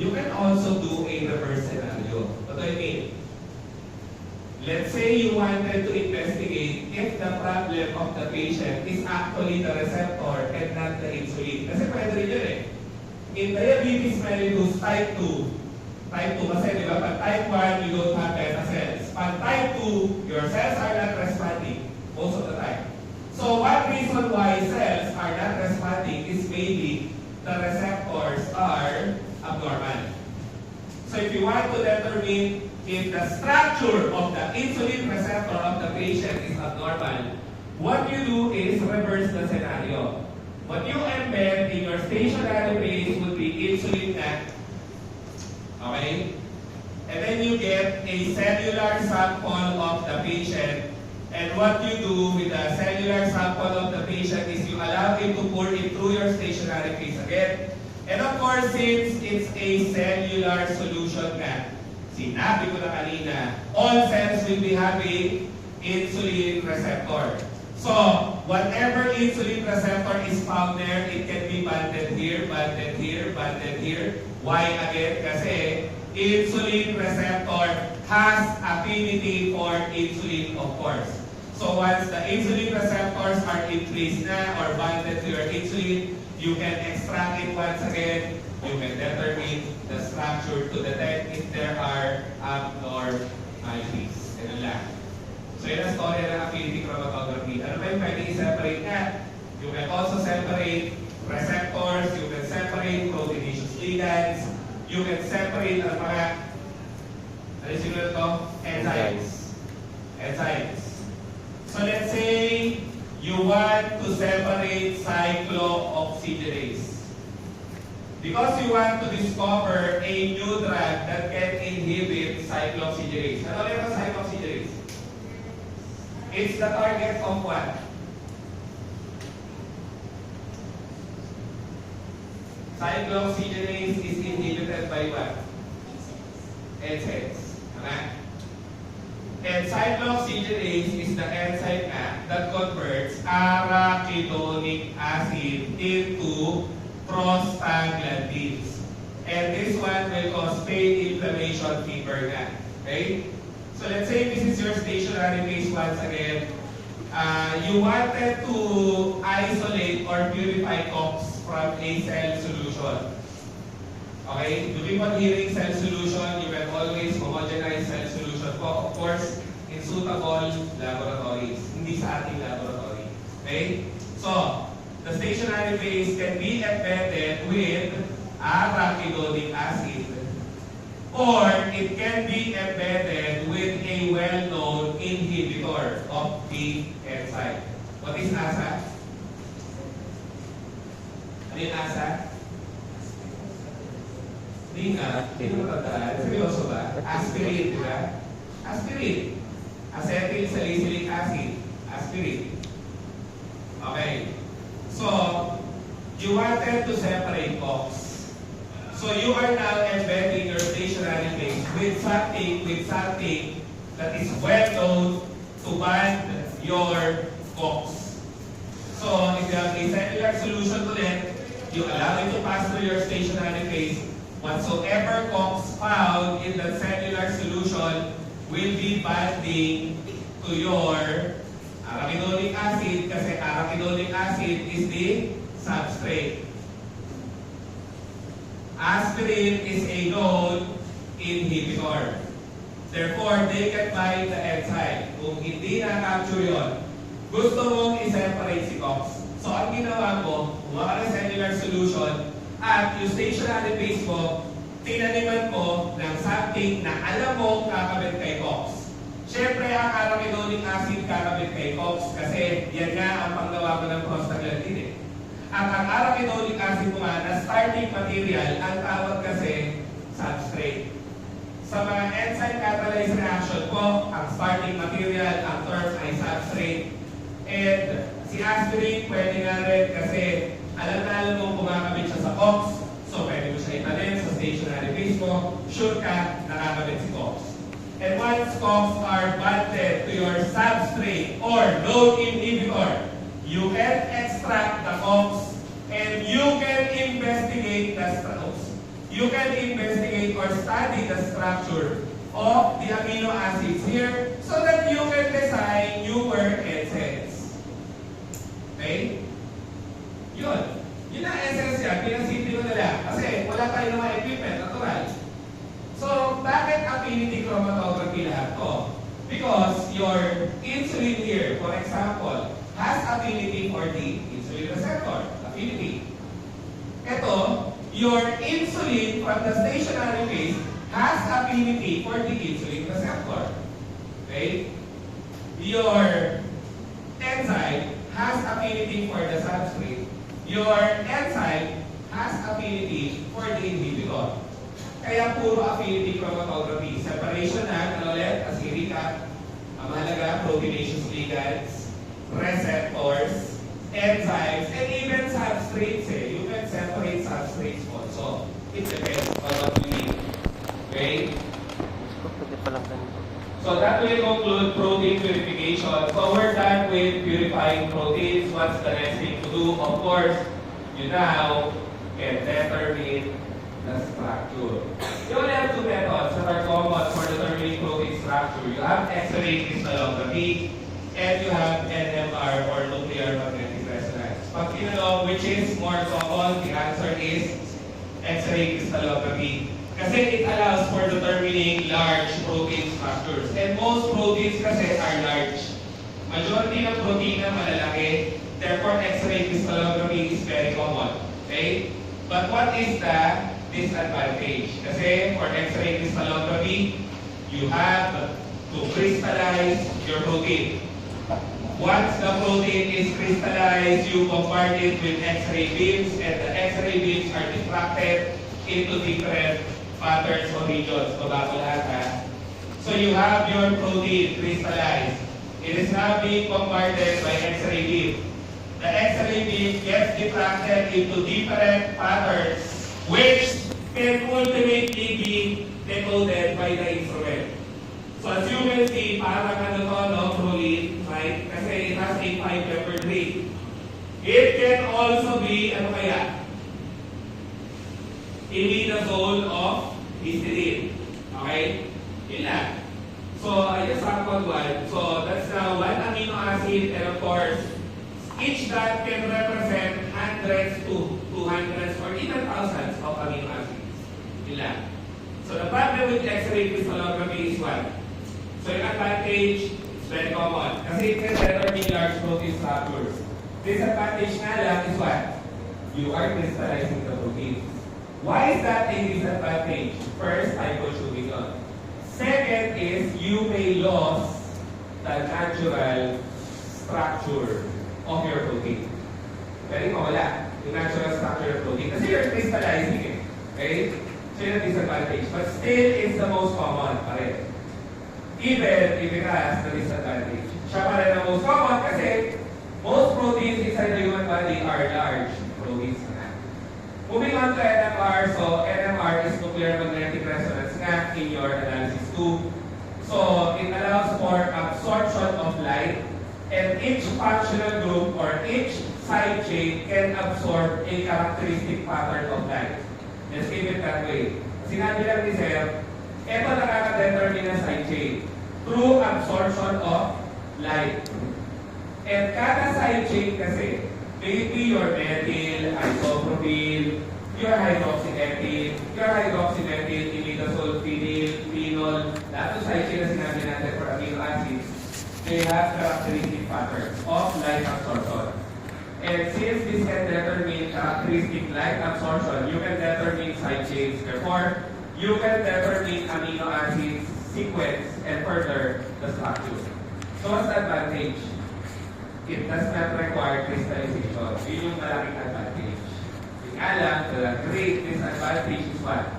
You can also do a reverse scenario. What do I mean? Let's say you wanted to investigate if the problem of the patient is actually the receptor and not the insulin. Kasi pwede rin yun eh. In diabetes mellitus type 2, type 2 kasi di ba, pag type 1, you don't have beta cells. Pag type 2, your cells are not responding most of the time. So one reason why cells are not responding is maybe the receptors are abnormal. So if you want to determine if the structure of the insulin receptor of the patient is abnormal, what you do is reverse the scenario. What you embed in your stationary phase would be insulin na. Okay? And then you get a cellular sample of the patient. And what you do with the cellular sample of the patient is you allow it to pour it through your stationary phase again. And of course, since it's a cellular solution nga, sinabi ko na kanina, all cells will be having insulin receptor. So, whatever insulin receptor is found there, it can be banded here, banded here, banded here. Why again? Kasi insulin receptor has affinity for insulin, of course. So once the insulin receptors are increased na or banded to your insulin, you can extract it once again. You can determine the structure to detect if there are abnormalities. Ganun lang. So yun ang story ng affinity chromatography. Ano ba yung pwede i-separate nga? You can also separate receptors, you can separate proteinaceous ligands, you can separate ang mga, ano yung siguro ito? Enzymes. Enzymes. So let's say you want to separate cyclooxygenase. Because you want to discover a new drug that can inhibit cyclooxygenase. Ano yung cyclooxygenase? It's the target of what? Cyclooxygenase is inhibited by what? NSAIDs. Tama? And cyclooxygenase is the enzyme that converts arachidonic acid into prostaglandins. And this one will cause pain, inflammation, fever nga. Okay? So let's say this is your stationary phase once again. You wanted to isolate or purify COX from a cell solution. Okay? To keep on hearing cell solution, you can always homogenize cell solution po, of course, in suitable laboratories. Hindi sa ating laboratory. Okay? So, the stationary phase can be embedded with arachidonic acid, or it can be embedded with a well-known inhibitor of the enzyme. What is ASA? Ano yung ASA? Hindi nga. Hindi mo tatandaan. Seryoso ba? Aspirin, di ba? Aspirin. Acetyl salicylic acid. Aspirin. Okay. So, you wanted to separate COX. So you are now embedding your stationary phase with something that is well known to bind your COX. So if you have a cellular solution to them, you allow it to pass through your stationary phase. Whatsoever COX found in the cellular solution will be binding to your arachidonic acid, kasi arachidonic acid is the substrate. Aspirin is a known inhibitor. Therefore, they can bind the enzyme. Kung hindi na-capture yun, gusto mong i-separate si COX. So, ang ginawa mo, kumuha ka ng cellular solution at yung stationary phase mo, tinaniman mo ng something na alam mong kakabit kay COX. Siyempre, ang arachidonic acid kakabit kay COX kasi yan nga ang panggawa mo ng prostaglandin eh. At ang arachidonic acid mo nga na starting material, ang tawag kasi substrate. Sa mga enzyme catalyzed reaction po, ang starting material, ang term ay substrate. And si aspirin, pwede nga rin kasi alam na alam mo kumakabit siya sa COX. So pwede mo siya itanim sa stationary phase mo. Sure ka, nakakabit si COX. And once COX are bonded to your substrate or known inhibitor, you can extract the COX and you can investigate the or study the structure of the amino acids here so that you can design newer enzymes. Okay? Yun. Yun ang essence yan. Pinasimple ko nila. Kasi wala tayo ng mga equipment. Natural. So, bakit affinity chromatography lahat to? Because your insulin here, for example, has affinity for the insulin receptor. Affinity. Ito, your insulin from the stationary phase has affinity for the insulin receptor. Okay? Your enzyme has affinity for the substrate. Your enzyme has affinity for the inhibitor. Kaya puro affinity chromatography. Separation na, ano ulit, as i-recap, ang mahalaga, proteinaceous ligands, receptors, enzymes, and even substrates. You can separate substrates po. It depends on what you need. Okay? Pwede palang ganito. So that will conclude protein purification. So we're done with purifying proteins. What's the next thing to do? Of course, you now can determine the structure. You only have two methods that are common for determining protein structure. You have X-ray crystallography and you have NMR or nuclear magnetic resonance. Pag tinanong which is more common, the answer is X-ray crystallography. Kasi it allows for determining large protein structures. And most proteins kasi are large. Majority ng protein na malalaki, therefore X-ray crystallography is very common. Okay? But what is the disadvantage? Kasi for X-ray crystallography, you have to crystallize your protein. Once the protein is crystallized, you bombard it with X-ray beams and the X-ray beams are diffracted into different patterns or regions. Baba ko lahat ha. So you have your protein crystallized. It is now being bombarded by X-ray beam. The X-ray beam gets diffracted into different patterns which can ultimately be decoded by the instrument. So as you can see, parang ano to, no, proline, right? Kasi it has a 5-member tree. It can also be, ano kaya? Imidazole of histidine. Okay? Yun lang. So, I just sampled one. So, that's now one amino acid and of course, each dot can represent hundreds to 200s or even thousands of amino acids. Yun lang. So, the problem with X-ray crystallography is what? So, yung advantage is very common. Kasi it can determine large protein structures. Disadvantage nga lang is what? You are crystallizing the proteins. Why is that a disadvantage? First, hypotubical. Second is you may lose the natural structure of your protein. Pwede mawala yung natural structure of protein. Kasi you're crystallizing it. Okay? So yun ang disadvantage. But still, it's the most common pa rin. Even if it has the disadvantage. Siya pa rin ang most common kasi most proteins inside the human body are large proteins. Moving on to NMR, so NMR is nuclear magnetic resonance nga in your analysis tube. So it allows for absorption of light and each functional group or each side chain can absorb a characteristic pattern of light. Let's keep it that way. Sinabi lang ni Sir, ito nakaka-determine ng side chain through absorption of light. And kada side chain kasi, maybe your methyl, isopropyl, your hydroxymethyl, imidazole, phenol, lahat ng side chain na sinabi natin for amino acids, they have characteristic patterns of light absorption. And since this can determine characteristic light absorption, you can determine side chains. Therefore, you can determine amino acids sequence and further the structure. So what's the advantage? It does not require crystallization. Yun yung malaking advantage. Yung alam, the great disadvantage is what?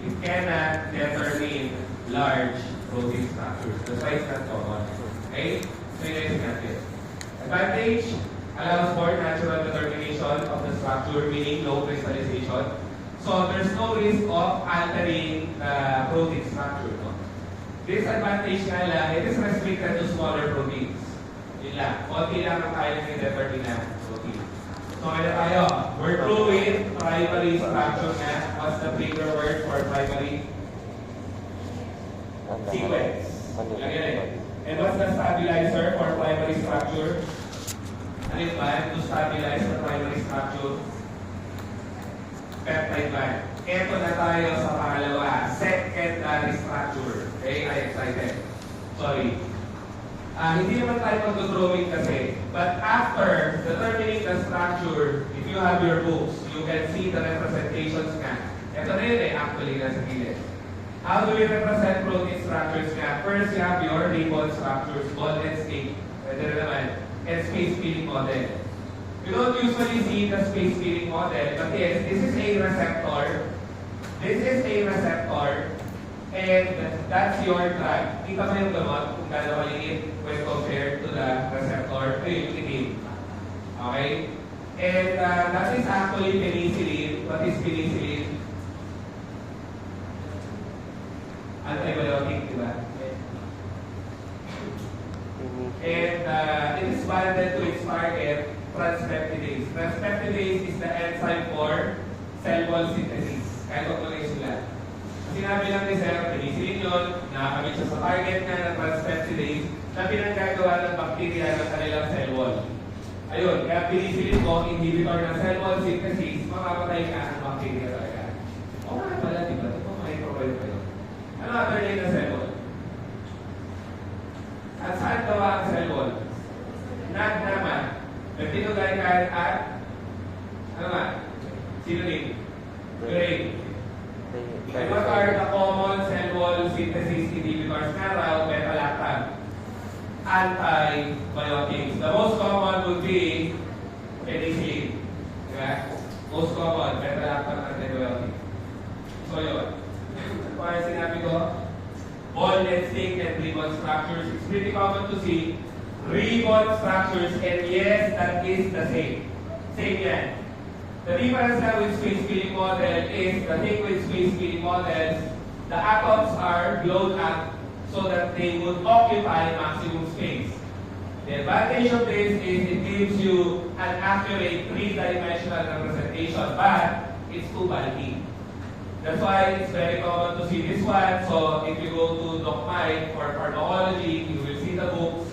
It cannot determine large protein structures. That's why it's not common. Okay? So yun yung natin. Advantage allows for natural determination of the structure, meaning low crystallization. So there's no risk of altering the protein structure. No? Disadvantage nga lang, it is restricted to smaller proteins. Yun lang. Konti lang ang kaya ng determine na protein. So kaya tayo, we're through with primary structure na. What's the bigger word for primary? Sequence. Lagyan eh. And what's the stabilizer for primary structure? Ano ba? To stabilize the primary structure? Peptide band. Ito na tayo sa pangalawa. Secondary structure. Okay? I'm excited. Sorry. Hindi naman tayo mag-drawing kasi. But after determining the structure, if you have your books, you can see the representations nga. Ito na yun eh, actually, nasa gilid. How do we represent protein structures nga? First, you have your ribbon structures, ball and stick. Pwede rin naman. And space filling model. You don't usually see the space filling model, but yes, this is a receptor. This is a receptor. And that's your drug. Kita mo yung gamot kung gano'n maliit when compared to the receptor. Ito yung itim. Okay? And that is actually penicillin. What is penicillin? bonded to its target transpeptidase. Transpeptidase is the enzyme for cell wall synthesis. Kahit huwag mo na isulat. Sinabi lang ni Sir, penicillin yun, nakakamit siya sa target nga ng transpeptidase na pinanggagawa ng bacteria ng kanilang cell wall. Ayun, kaya penicillin mo, inhibitor ng cell wall synthesis, makamatay ka ang bacteria talaga. O nga pala, di ba? Ito po, microbiome pa yun. Ano other name ng cell wall? At saan gawa ang cell wall? Not naman. Nagtinugay ka at ano nga? Synonym? Grain. And what are the common cell wall synthesis inhibitors na raw? Beta-lactam. Antibiotics. The most common would be penicillin. Diba? Most common, beta-lactam antibiotics. So yun. Kaya sinabi ko, ball and stick and ribbon structures. It's pretty common to see ribbon structures, and yes, that is the same. Same yan. The difference now with space filling model is the thing with space filling models, the atoms are blown up so that they would occupy maximum space. The advantage of this is it gives you an accurate three-dimensional representation, but it's too bulky. That's why it's very common to see this one. So if you go to Doc Mike for pharmacology, you will see the books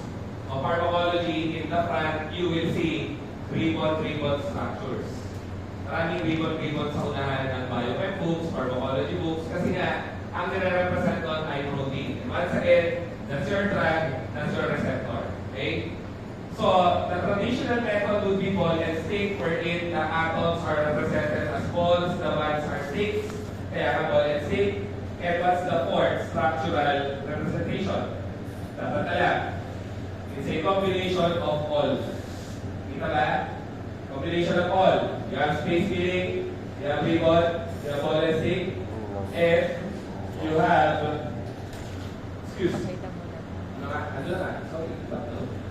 of pharmacology. In the front, you will see ribbon structures. Maraming ribbon sa unahan ng BioChem books, pharmacology books, kasi nga, ang nire-represent doon ay protein. And once again, that's your drug, that's your receptor. Okay? So, the traditional method would be ball and stick, wherein the atoms are represented as balls, the ones are sticks, kaya ball and stick. And what's the fourth structural representation? Dapat alam. It's a combination of all. Kita ba? Combination of all. You have space filling, you have ribbon, you have ball and stick, and you have, excuse me, ano na, sorry,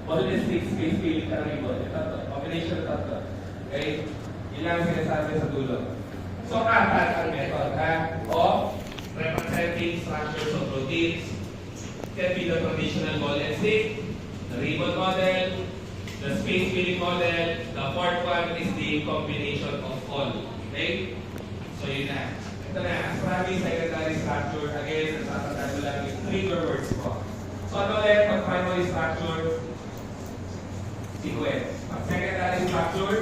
ball and stick, space filling, and ribbon. Ito, combination of tatlo. Okay? Yun lang sinasabi sa dulo. So, apat ang method of representing structures of proteins. Can be the traditional ball and stick, the ribbon model, the space filling model. The fourth one is the combination of all. Okay? So yun na. Ito na. As primary secondary structure, again, nasasagad ko lang yung trigger words ko. So ano ulit pag primary structure? Sequence. Pag secondary structure,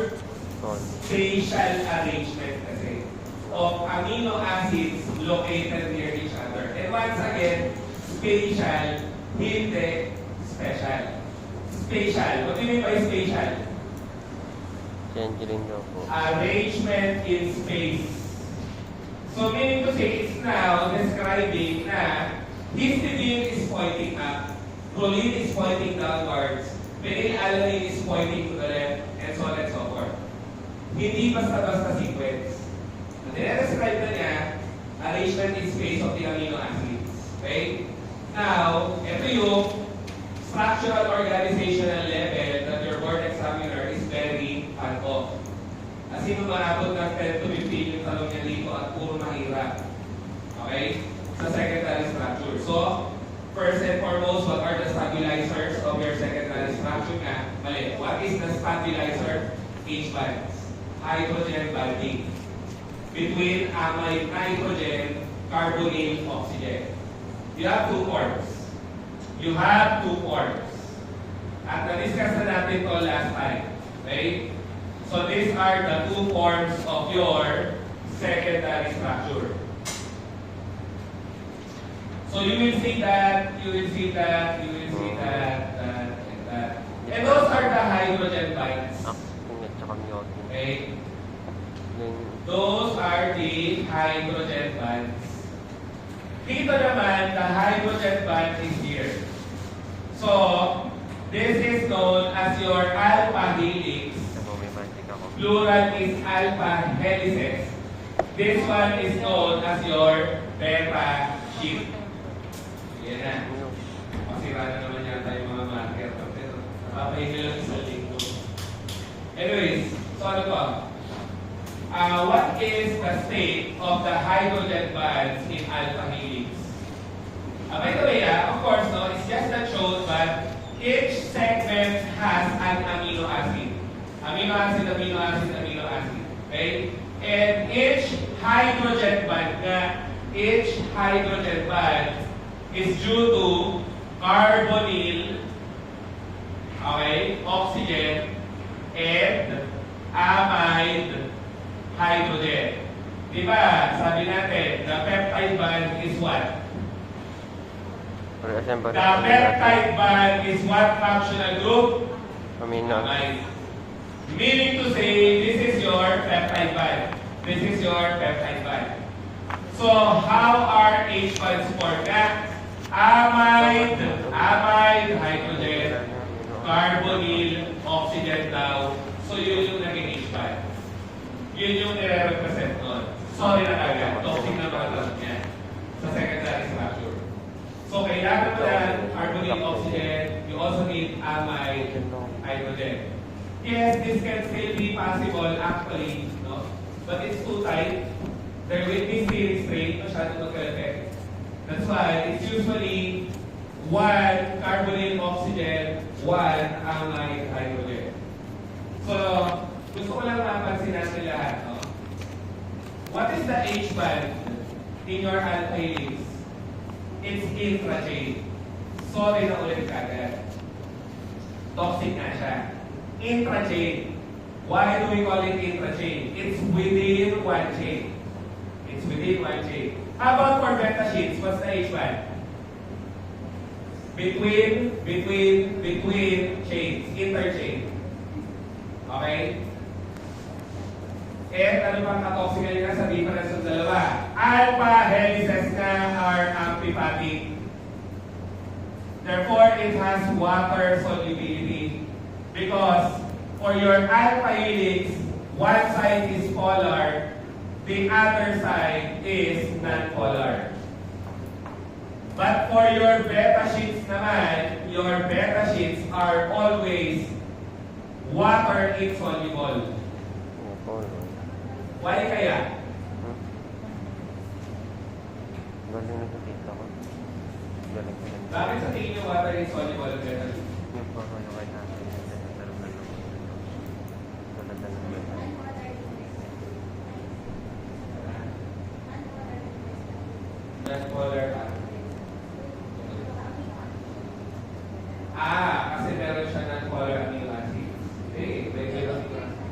spatial arrangement kasi of amino acids located near each other. And once again, spatial, hindi special. Spatial. What do you mean by spatial? Changeling daw po. Arrangement in space. So meaning to say, it's now describing na histidine is pointing up, proline is pointing downwards, phenylalanine is pointing to the left, and so on and so forth. Hindi basta-basta sequence. Ang dinedescribe na niya, arrangement in space of the amino acids. Okay? Now, ito yung structural organizational level that your board examiner is very fan of. As in, umaabot ng 10 to 15 yung talong niya dito at puro mahirap. Okay? Sa secondary structure. So, first and foremost, what are the stabilizers of your secondary structure nga? Mali. What is the stabilizer? H-bonds. Hydrogen bonding. Between amide nitrogen, carbonyl, oxygen. You have two forms. You have two forms. At na-discuss na natin ito last time. Okay? So these are the two forms of your secondary structure. So you will see that, you will see that, you will see that, and that. And those are the hydrogen bonds. Okay? Those are the hydrogen bonds. Dito naman, the hydrogen bond is here. So, this is known as your alpha helix. Plural is alpha helices. This one is known as your beta sheet. Yan na. Masira na naman yata yung mga marker. Pero napapahinga lang sa linggo. Anyways, so ano to? What is the state of the hydrogen bonds in alpha helix? By the way, of course, no, it's just not shown, but each segment has an amino acid. Amino acid, amino acid, amino acid. Okay? And each hydrogen bond is due to carbonyl, okay, oxygen, and amide hydrogen. Diba? Sabi natin, the peptide bond is what? The peptide bond is what functional group? Amino. Amide. Meaning to say, this is your peptide bond. This is your peptide bond. So, how are H bonds formed? Amide hydrogen, carbonyl, oxygen daw. So, yun yung naging H bond. Yun yung nire-represent nun. Sorry na kagad. Toxic na mga niya sa secondary structure. So, kailangan mo ng carbonyl, oxygen. You also need amide hydrogen. Yes, this can still be possible actually, no? But it's too tight. There will be steric strain, masyado magka-effect. That's why it's usually 1 carbonyl oxygen, 1 amide hydrogen. So, gusto ko lang mapansin natin lahat, no? What is the H bond in your alpha helix? It's intrachain. Sorry na ulit kagad. Toxic na siya. Intrachain. Why do we call it intrachain? It's within one chain. It's within one chain. How about for beta sheets? What's the H bond? Between chains. Interchain. Okay? And ano bang katoxical nga sa difference ng dalawa? Alpha helices nga are amphipathic. Therefore, it has water solubility. Because for your alpha helix, one side is polar, the other side is non-polar. But for your beta sheets naman, your beta sheets are always water insoluble. Why kaya? Galing na sa tita ko. Galing ko lang. Bakit sa tingin nyo water insoluble ang beta sheet? Yung pa ano kay natin. Non-polar kasi meron siya non-polar amino acids. Okay, regular amino acids.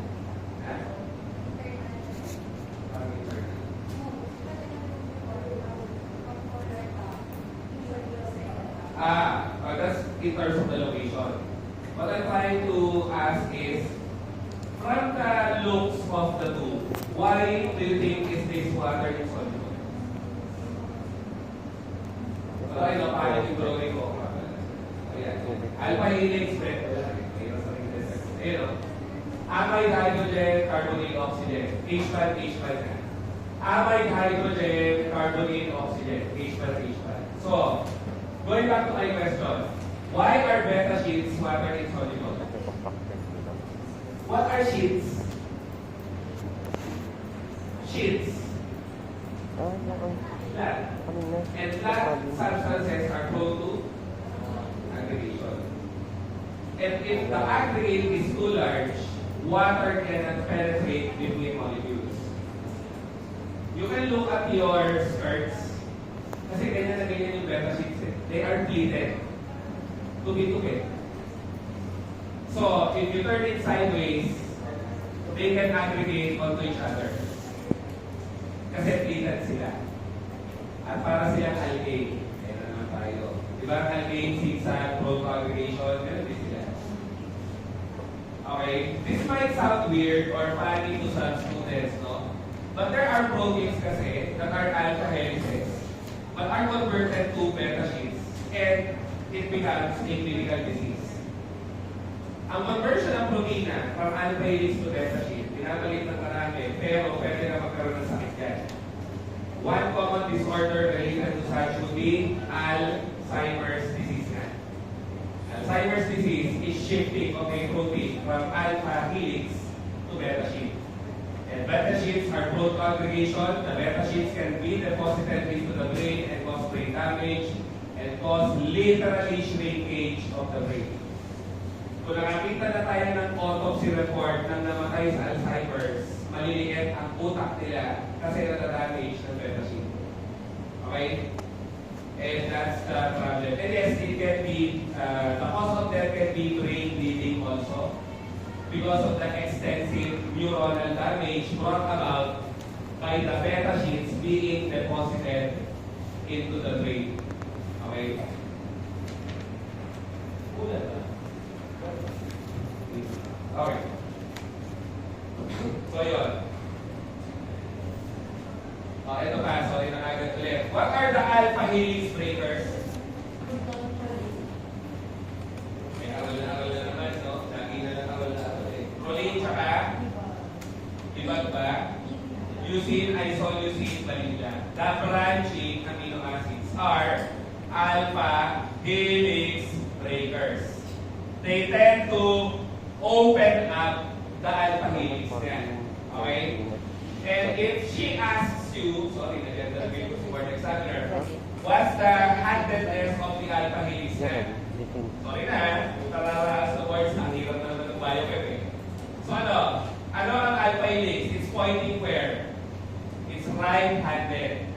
That's in terms of the location. What I'm trying to ask is, from the looks of the two, why do you think is this water insoluble? So, I know, paano yung drawing ko? Ayan. Alpha helix, amide hydrogen, carbonyl, oxygen. H-bond, H-bond na. Amide hydrogen, carbonyl, oxygen. H-bond, H-bond. So, going back to my question, why are beta sheets water insoluble? What are sheets? Sheets. Flat. And flat substances are prone to aggregation. And if the aggregate is too large, water cannot penetrate between molecules. You can look at your skirts. Kasi ganyan na ganyan yung beta sheets eh. They are pleated. Tubi-tubi. So, if you turn it sideways, they can aggregate onto each other. Kasi pleated sila. At para silang algae. Kaya na naman tayo. Diba ang algae, zigzag, prone to aggregation, ganun din sila. Okay? This might sound weird or funny to some students, no? But there are proteins kasi that are alpha helices but are converted to beta sheets and it becomes a clinical disease. Ang conversion ng protina from alpha helix to beta sheet, pinabalik ng marami, pero pwede na magkaroon ng sakit yan. One common disorder related to such would be Alzheimer's disease na. Alzheimer's disease is shifting of a protein from alpha helix to beta sheet. And beta sheets are prone to aggregation. The beta sheets can be deposited into the brain and cause brain damage. And and cause literally shrinkage of the brain. Kung nakakita na tayo ng autopsy report ng namatay sa Alzheimer's, maliliit ang utak nila kasi natadamage ng beta sheet. Okay? And that's the problem. And yes, it can be, the cause of death can be brain bleeding also because of the extensive neuronal damage brought about by the beta sheets being deposited into the brain. Okay? Ulan na. Okay. So, yun. Ito pa. Sorry na agad ulit. What are the alpha helix breakers? May aral na naman, no? Lagi na lang aral eh. Proline, tsaka? Ibag ba? Leucine, isoleucine, balila. The branching amino acids are alpha helix breakers. They tend to open up the alpha helix niya. Okay? And if she asks you, sorry, nag-interview ko si board examiner, what's the handedness of the alpha helix niya? Sorry na, tarara sa words, ang hirap na naman ng BioChem eh. So ano? Ano ang alpha helix? It's pointing where? It's right-handed.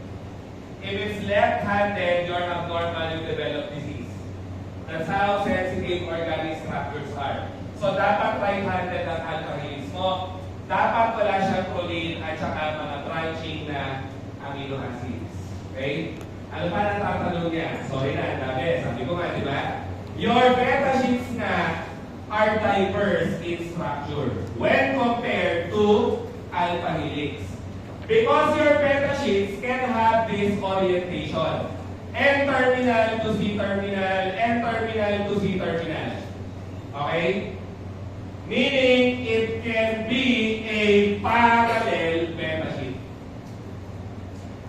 If it's left-handed, you're abnormal, you develop disease. That's how sensitive organic structures are. So, dapat right-handed ang alpha helix mo. Dapat wala siyang proline at saka mga branching na amino acids. Okay? Ano pa natatanong niya? Sorry na, dami. Sabi ko nga, di ba? Your beta sheets na are diverse in structure when compared to alpha helix. Because your beta sheets can have this orientation. N-terminal to C-terminal, N-terminal to C-terminal. Okay? Meaning, it can be a parallel beta sheet.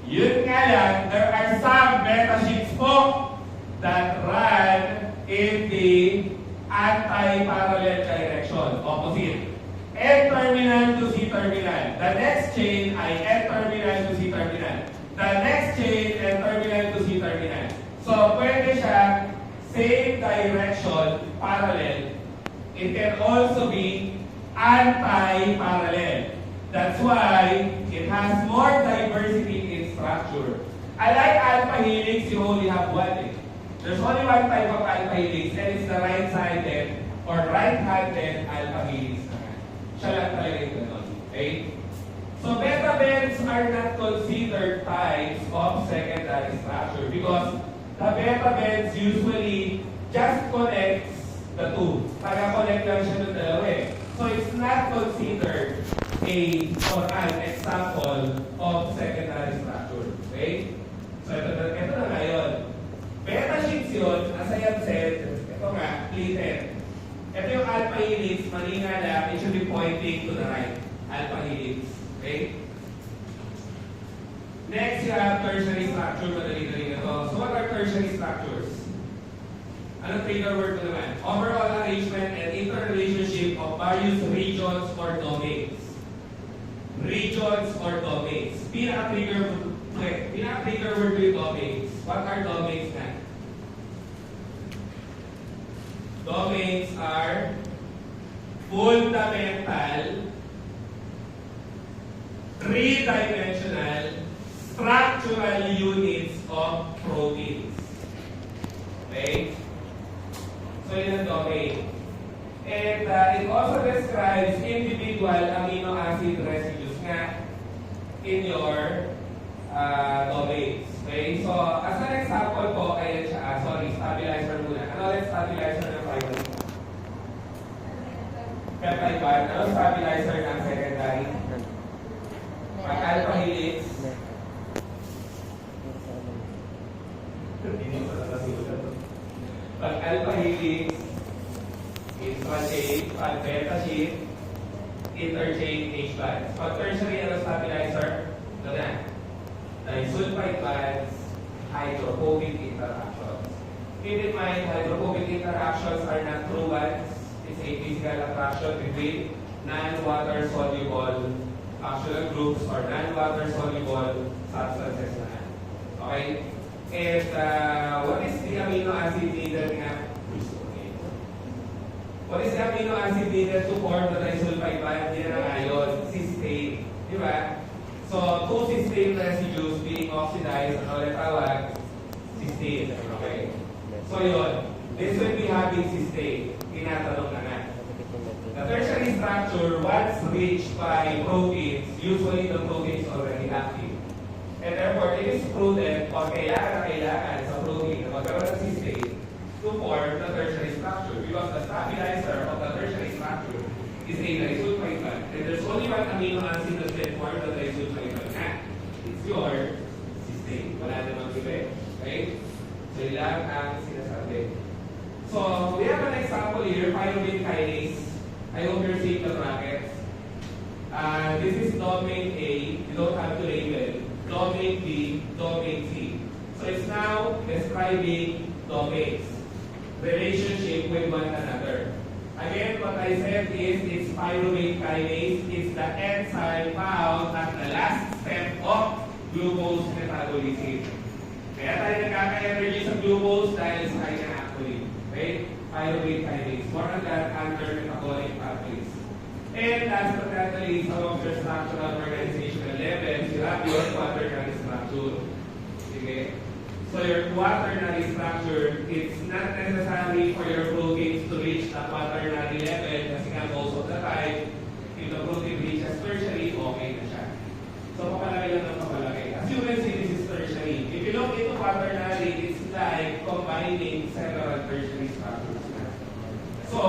Yun nga lang, there are some beta sheets po that run in the anti-parallel direction, opposite. N-terminal to C-terminal. The next chain ay N-terminal to C-terminal. The next chain, N-terminal to C-terminal. So, pwede siya same direction, parallel. It can also be anti-parallel. That's why it has more diversity in structure. Unlike alpha helix, you only have one. There's only one type of alpha helix, and it's the right-sided or right-handed alpha helix. Siya lang talaga yung ganun. Okay? So, beta bends are not considered types of secondary structure because the beta bends usually just connects the two. Taga-connect lang siya ng dalawa eh. So, it's not considered or an example of secondary structure. Okay? So, ito na ngayon. Beta sheets yun, as I have said, ito nga, pleated. Ito yung alpha helix, mali nga lang, it should be pointing to the right. Alpha helix. Okay? Next, you have tertiary structure. Madali-dali na to. So, what are tertiary structures? Anong trigger word ko naman? Overall arrangement and interrelationship of various regions or domains. Regions or domains. Pinaka-trigger word ko yung domains. What are domains na? Domains are fundamental, three-dimensional, structural units of proteins. Okay? So, yun ang domain. And it also describes individual amino acid residues nga in your domains. Okay? So, as an example po, ayan siya. Sorry, stabilizer muna. Ano ulit stabilizer ng fiber? Peptide bond. Ano stabilizer ng secondary? Pag-alpha helix. Pag-alpha helix, intrachain, pag-beta sheet, interchain H bonds. Pag-tertiary ano stabilizer? Ito na. Disulfide bonds, hydrophobic interactions. Keep in mind, hydrophobic interactions are not true ones. It's a physical attraction between non-water soluble functional groups or non-water soluble substances na. Okay? And what is the amino acid needed nga? What is the amino acid needed to form the disulfide bond? Yan ang ion, cysteine. Di ba? So, two cysteine residues being oxidized, ano ulit tawag? Cysteine. Okay. So, yun. This will be having cysteine. Tinatanong na nga. The tertiary structure, once reached by proteins, usually the protein is already active. And therefore, it is prudent or kailangan sa protein na magkaroon ng cysteine to form the tertiary structure because the stabilizer of the tertiary structure is a disulfide bond. And there's only one amino acid that can form the disulfide bond. It's your cysteine. Wala namang iba. Okay? So, ilang ang sinasabi. So, we have an example here, pyruvate kinase. I hope you're seeing the brackets. This is domain A. You don't have to label. Domain B, domain C. So it's now describing domains. Relationship with one another. Again, what I said is it's pyruvate kinase. It's the enzyme found at the last step of glucose metabolism. Kaya tayo nagkaka-energy sa glucose dahil sa kanya actually. Okay? Pyruvate kinase. More on that under metabolic pathways. And last but not least, some of your structural organizational levels, you have your quaternary structure. Okay? So your quaternary structure, it's not necessary for your proteins to reach the quaternary level kasi nga most of the time, if the protein reaches tertiary, okay na siya. So papalaki lang ng papalaki. As you can see, this is tertiary. If you look into quaternary, it's like combining several tertiary structures. So,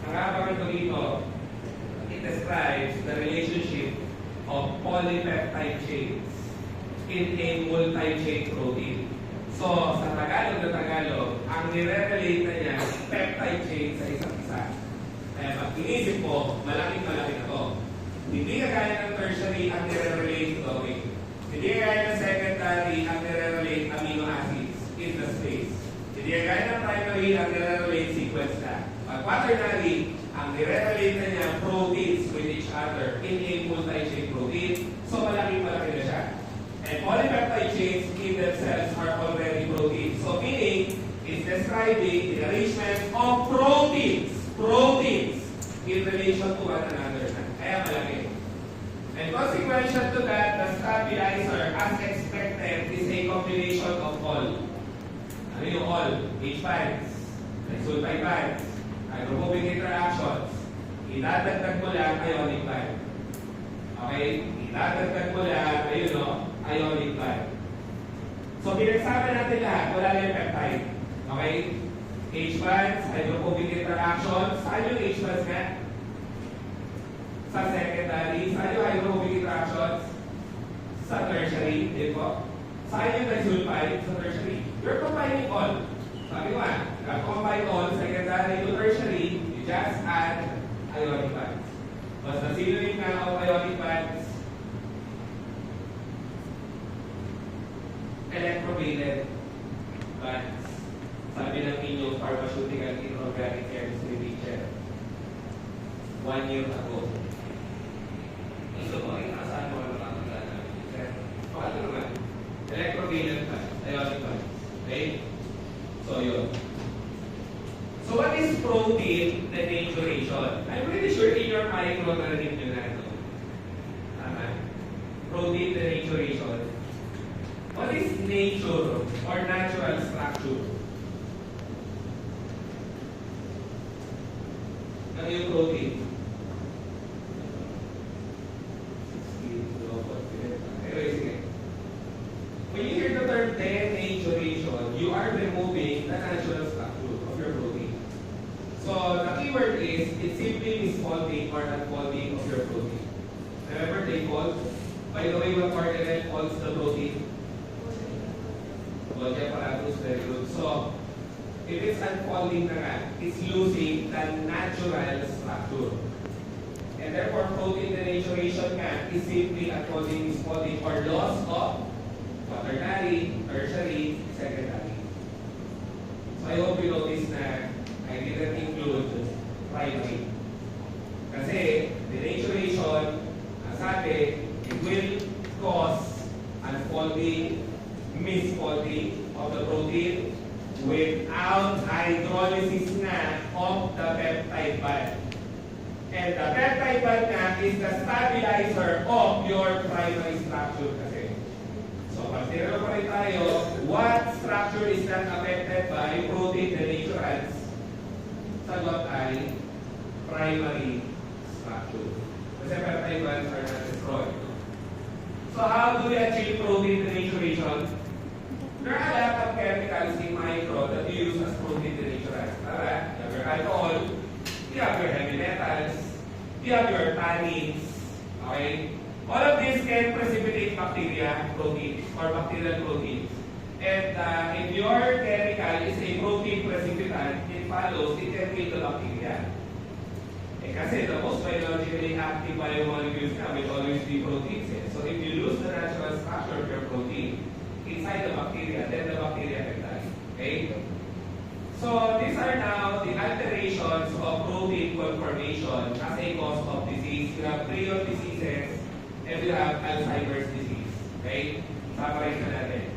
ang kapag ito dito, it describes the relationship of polypeptide chains in a multi-chain protein. So, sa Tagalog na Tagalog, ang nire-relate na niya, peptide chain sa isa't isa. Kaya pag inisip mo, malaking-malaki na to. Hindi kagaya ng tertiary ang nire-relate to domain. Hindi kagaya ng secondary ang nire-relate amino acids in the space. Hindi kagaya ng primary ang nire-relate sequence na. Pag quaternary, ang nire-relate na niya proteins with each other in a multi-chain protein. So, malaking-malaki na siya. And polypeptide chains in themselves are already proteins. So, meaning, it's describing the arrangement of proteins in relation to one another. Kaya malaki. And consequential to that, the stabilizer, as expected, is a combination of all. Ano yung all? H-bonds, disulfide bonds, hydrophobic interactions. Idadagdag mo lang ionic bond. Okay? Idadagdag mo lang, ayun o, ionic bond. So, pinagsama natin lahat, wala lang yung peptide. Okay? H-bonds, hydrophobic interactions. Saan yung H-bonds nga? Sa secondary. Saan yung hydrophobic interactions? Sa tertiary. Di po? Saan yung disulfide? Sa tertiary. You're combining all. Sabi ko combine all, secondary to tertiary, you just add ionic bonds. Basta synonym na of ionic bonds, electroplated bonds. Sabi ng inyong pharmaceutical inorganic chemistry teacher 1 year ago. Gusto mo, inaasahan mo na mga namin. Ano naman? Electroplated bonds, ionic bonds. Okay? So, yun. So, what is protein denaturation? I'm pretty sure in your micro narinig nyo na ito. Tama? Protein denaturation. What is nature or natural structure? Ano yung protein? Anyway, sige. When you hear the term denaturation, you are removing the natural structure of your protein. So the keyword is, it's simply misfolding or unfolding of your protein. Remember, they fold. By the way, what organelle folds the protein? Golgi apparatus, very good. So, if it's unfolding na nga, it's losing the natural structure. And therefore, protein denaturation nga is simply unfolding, misfolding, or loss of quaternary, tertiary, secondary. So I hope you notice na I didn't include primary. Kasi denaturation, ang sabi, it will cause unfolding, misfolding of peptide bond. And the peptide bond nga is the stabilizer of your primary structure kasi. So, pag tinanong pa rin tayo, what structure is not affected by protein denaturants? Sagot ay primary structure. Kasi peptide bonds are not destroyed. So, how do we achieve protein denaturation? There are a lot of chemicals in micro that you use as protein denaturants. Tara, you have your alcohol, you have your heavy metals, you have your tannins, okay? All of these can precipitate bacteria proteins or bacterial proteins. And if your chemical is a protein precipitant, it follows, it can kill the bacteria. Kasi the most biologically active biomolecules now will always be proteins. So if you lose the natural structure of your protein inside the bacteria, then the bacteria can die. Okay? So these are now the alterations of protein conformation as a cause of disease. You have prion diseases and you have Alzheimer's disease. Okay? Summarize na natin.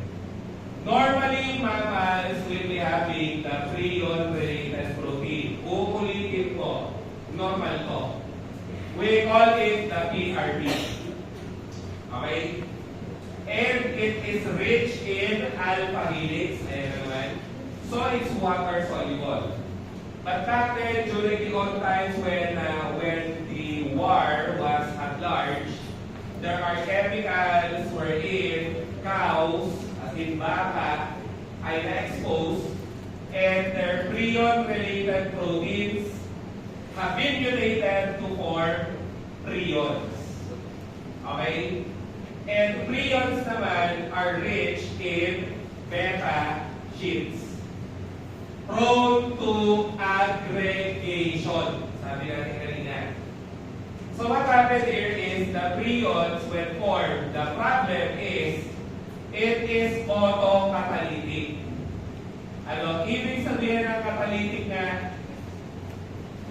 Normally, mammals will be having the prion-related protein. Uulitin ko. Normal to. We call it the PRP. Okay? And it is rich in alpha helix. Ayan naman. So it's water soluble. But back then, during the old times when the war was at large, there are chemicals wherein cows, as in baka, ay na-exposed, and their prion-related proteins have been mutated to form prions. Okay? And prions naman are rich in beta sheets, prone to aggregation. Sabi natin kanina. So what happened here is the prions when formed, the problem is it is autocatalytic. Ano, ibig sabihin ng catalytic na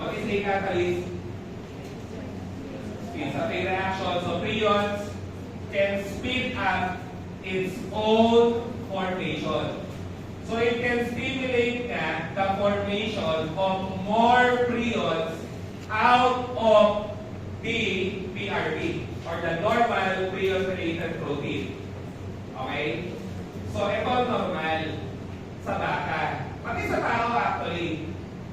what is a catalyst? It's a reaction. So prions can speed up its own formation. So it can stimulate the formation of more prions out of the PRP or the normal prion-related protein. Okay? So ito normal sa baka. Pati sa tao actually.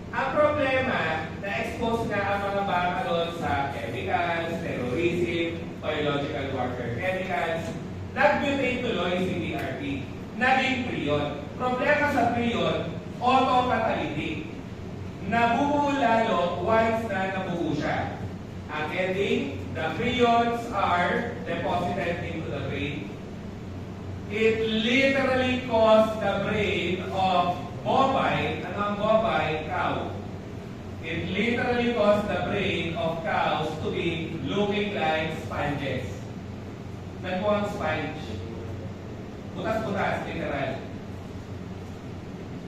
Ang problema, na-expose na ang mga baka doon sa chemicals, terrorism, biological warfare chemicals, nag-mutate tuloy si PRP, naging prion. Problema sa prion, autocatalytic. Nabubuo lalo once na nabuo siya. Ang ending, the prions are deposited into the brain. It literally caused the brain of bovine, anong bovine? Cow. It literally caused the brain of cows to be looking like sponges. Nagmukhang sponge. Butas-butas, literal.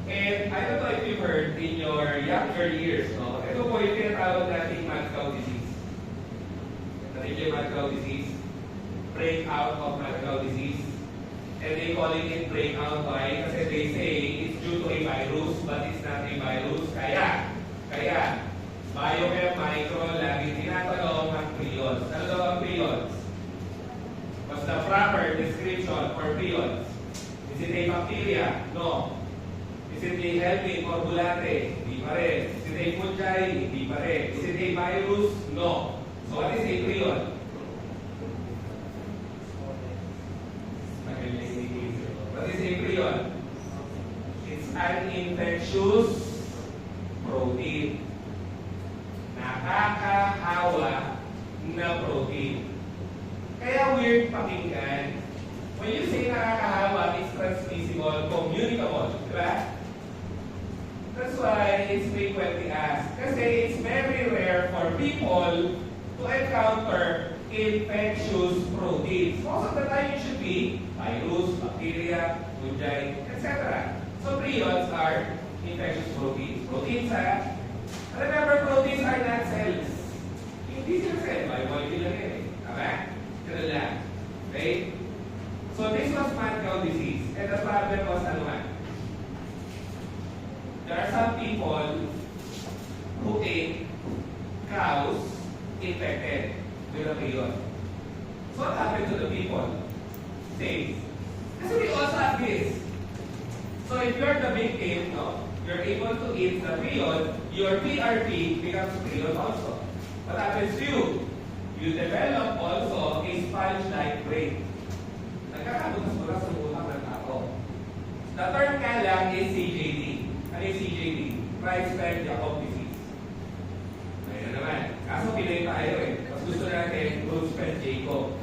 And I don't know if you heard in your younger years, no? Ito po yung tinatawag nating mad cow disease. Natin yung mad cow disease. Breakout of mad cow disease. And they calling it breakout why? Kasi they say it's due to a virus, but it's not a virus. Kaya, BioChem micro, lagi tinatanong ang prions. Ano daw ang prions? What's the proper description for prions? Is it a bacteria? No. Is it a helping or bulate? Hindi pa rin. Is it a fungi? Hindi pa rin. Is it a virus? No. So what is a prion? What is a prion? It's an infectious protein. Nakakahawa na protein. Kaya weird pakinggan. When you say nakakahawa, it's transmissible, communicable. Diba? That's why it's frequently asked. Kasi it's very rare for people to encounter infectious proteins. Most of the time it should be virus, bacteria, fungi, etc. So prions are infectious proteins. Proteins are, remember, proteins are not cells. Hindi sila cell, biomolecule lang yan eh. Tama? Ganun lang. Okay? So this was mad cow disease. And the problem was ano nga? There are some people who ate cows infected with a prion. So what happened to the people? Same. Kasi we also have this. So if you're the victim, no, you're able to eat the prion, your PRP becomes prion also. What happens to you? You develop also a sponge-like brain. Nagkakabutas-butas sa utak ng tao. The term nga lang is CJD. Ano yung CJD? Creutzfeldt-Jakob disease. Ayun na naman. Kaso Pinoy tayo eh. Mas gusto natin Creutzfeldt-Jakob.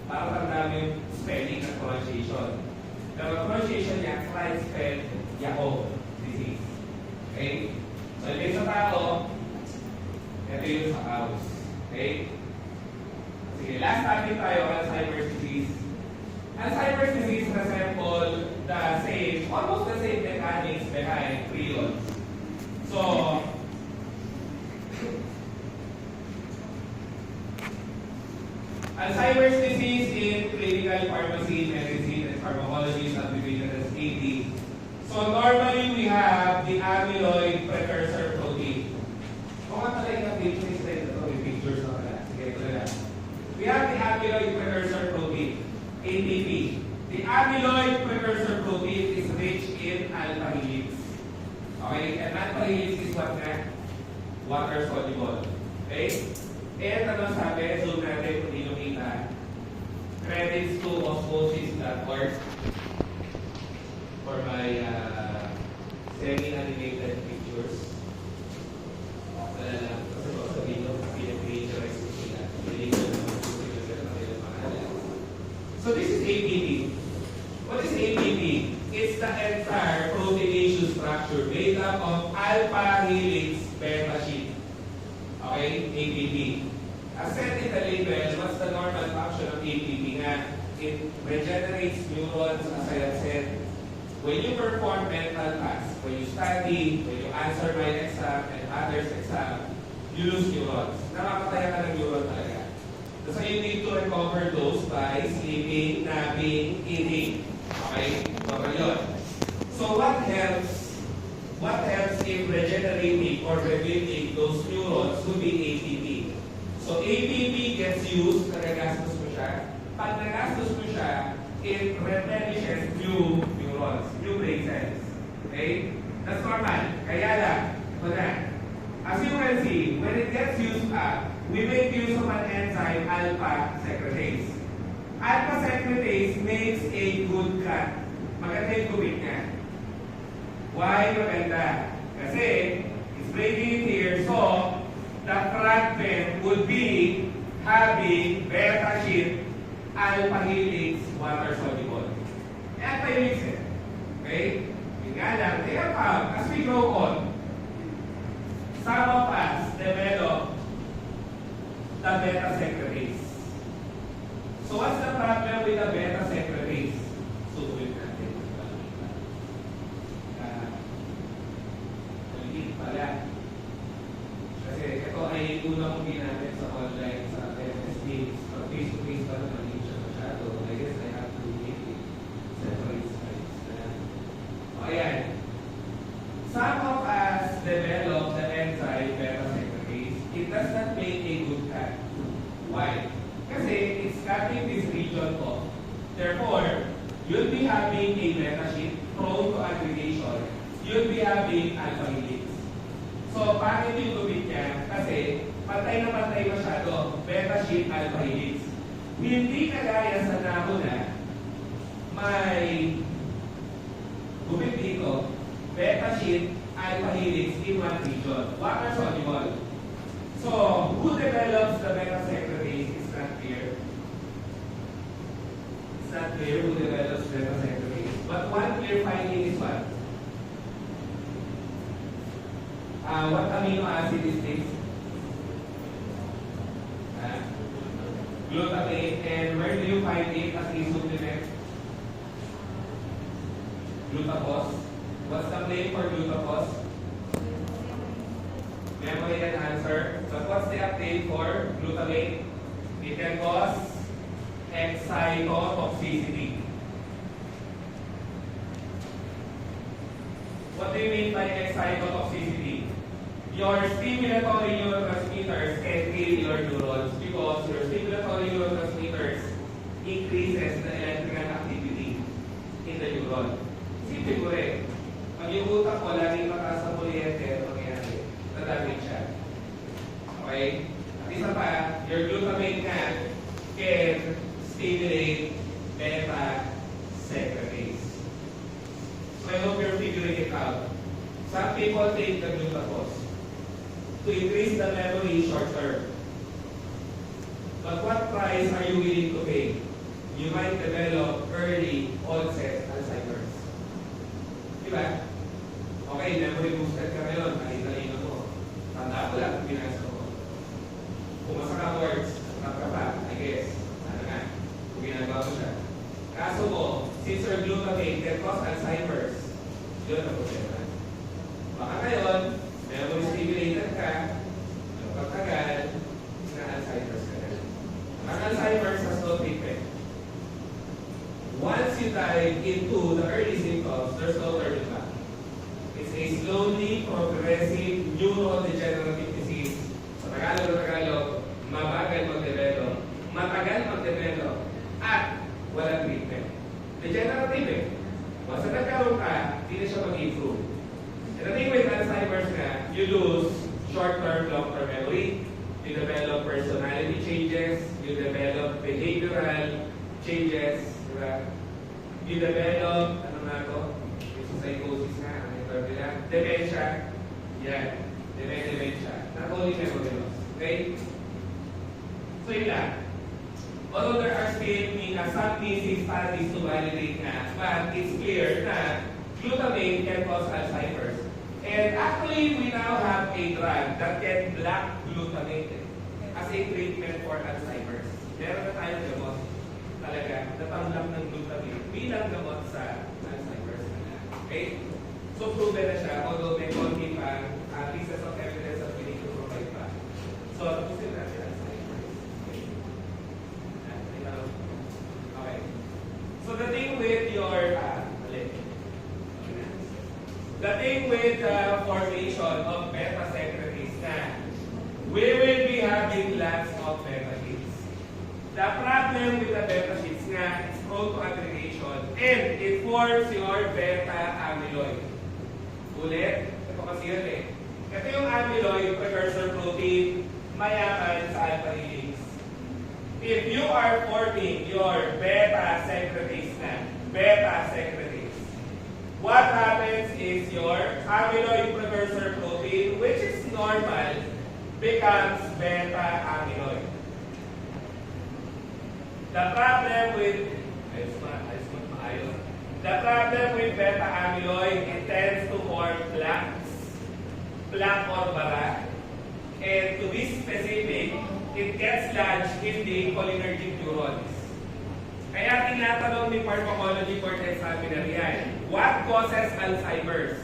Para tandaan yung spelling at pronunciation. Pero ang pronunciation niya, Creutzfeldt-Jakob disease. Okay? So, ito sa tao, ito yung sa cows. Okay? Sige, last topic tayo, Alzheimer's disease. Alzheimer's disease resemble the same, almost the same mechanics behind prions. So, Alzheimer's disease in clinical pharmacy, medicine, and pharmacology is abbreviated as AD. So normally we have the amyloid precursor protein. Kung nga talaga yung pictures na ito, may pictures na pala. Sige, ito na lang. We have the amyloid precursor protein, APP. The amyloid precursor protein is rich in alpha helix. Okay, and alpha helix is what na? Water soluble. Okay? And ano sabi, zoom natin kung hindi nyo kita. Credits to osmosis.org for my semi-animated pictures. Wala lang. Kasi ko sa video, pinag-creaturize ko sila. So this is APP. What is APP? It's the entire proteinaceous structure made up of alpha helix beta sheet. Okay, APP. As said in the label, what's the normal function of APP nga? It regenerates neurons, as I have said. When you perform mental tasks, when you study, when you answer my exam and others' exam, you lose neurons. Nakakataya ka ng neuron talaga. So you need to recover those by sleeping, napping, eating. Okay? Okay yun. So what helps? What helps in regenerating or rebuilding those neurons would be ATP. So ATP gets used, nagagastos mo siya. Pag nagastos mo siya, it replenishes new neurons, new brain cells. Okay? That's normal. Kaya lang, ito na. As you can see, when it gets used up, we make use of an enzyme, alpha secretase. Alpha secretase makes a good cut. Maganda yung gupit niya. Why maganda? Kasi, it's breaking it here, so the fragment would be having beta sheet, alpha helix, water soluble. Alpha helix eh. Okay? Yung nga lang, they have found, as we grow on, some of us develop the beta secretase. So what's the problem with the beta secretase? Susulit natin. Maliit pala. Kasi ito ay una kong ginamit sa online sa MSD. Pag face-to-face pa naman, hindi siya masyado. I guess I have to make it separate slides. Ayan. Some of us develop the enzyme beta secretase. It does not make a good cut. Why? Kasi it's cutting this region off. Therefore, you'll be having a beta sheet prone to aggregation. You'll be having alpha helix. So, bakit yung gupit niya? Kasi, patay na patay masyado. Beta sheet, alpha helix. Hindi kagaya sa nauna, may gupit dito, beta sheet, alpha helix in one region. Water soluble. So, who develops the beta secretase is not clear. It's not clear who develops beta secretase. But one clear finding is what? What amino acid is this? Glutamate. And where do you find it as a supplement? Glucose. What's the name for glucose? Memory and answer. But what's the update for glutamate? It can cause excitotoxicity. What do you mean by excitotoxicity? Your stimulatory neurotransmitter increases the electrical activity in the neuron. Simple ko rin. Pag yung utak ko laging mataas sa kuryente, mangyayari, nadamage siya. Okay? At isa pa, your glutamate nga can stimulate beta secretase. So I hope you're figuring it out. Some people take the glucose to increase the memory short term. But what price are you willing to pay? You might develop early onset Alzheimer's. Diba? Okay, memory boosted ka ngayon, nakita-ino mo. Tanda ko lang kung binasa ko. Pumasa ka words, ka pa, I guess. Sana nga, kung ginagawa mo siya. Kaso mo, since your glutamate can cause Alzheimer's, yun ang problema. Baka ngayon, memory stimulated ka, pagtagal, na Alzheimer's ka na. Ang Alzheimer's has no treatment. Once you dive into the early symptoms, there's no turning back. It's a slowly progressive neurodegenerative disease. Sa Tagalog, mabagal mag-develop, matagal mag-develop, at walang treatment. Degenerative eh. Once na nagkaroon ka, hindi na siya mag-improve. And the thing with Alzheimer's nga, you lose short-term, long-term memory, you develop personality changes, you develop behavioral changes, diba? You develop, ano nga to? Psychosis nga, ano yung term nila? Dementia. Yan. Dementia. Not only memory loss. Okay? So yun lang. Although there are still some missing studies to validate nga, but it's clear na glutamate can cause Alzheimer's. And actually, we now have a drug that can block glutamate as a treatment for Alzheimer's. Meron na tayong gamot talaga na pang-block ng glutamate bilang gamot sa Alzheimer's. Okay? So, proven na siya, although may konti pa pieces of evidence that we need to provide pa. So, tapusin natin Alzheimer's. Okay. So, the thing with your formation of beta secretaries na we will be having lots of beta sheets. The problem with the beta sheets nga, it's prone to aggregation and it forms your beta amyloid. Ulit, ito kasi yun eh. Ito yung amyloid precursor protein, mayaman sa alpha helix. If you are forming your beta secretase na, what happens is your amyloid precursor protein, which is normal, becomes beta amyloid. The problem with beta amyloid, it tends to form plaque or bara. And to be specific, it gets lodged in the cholinergic neurons. Kaya tinatanong ni pharmacology for the examiner yan, what causes Alzheimer's?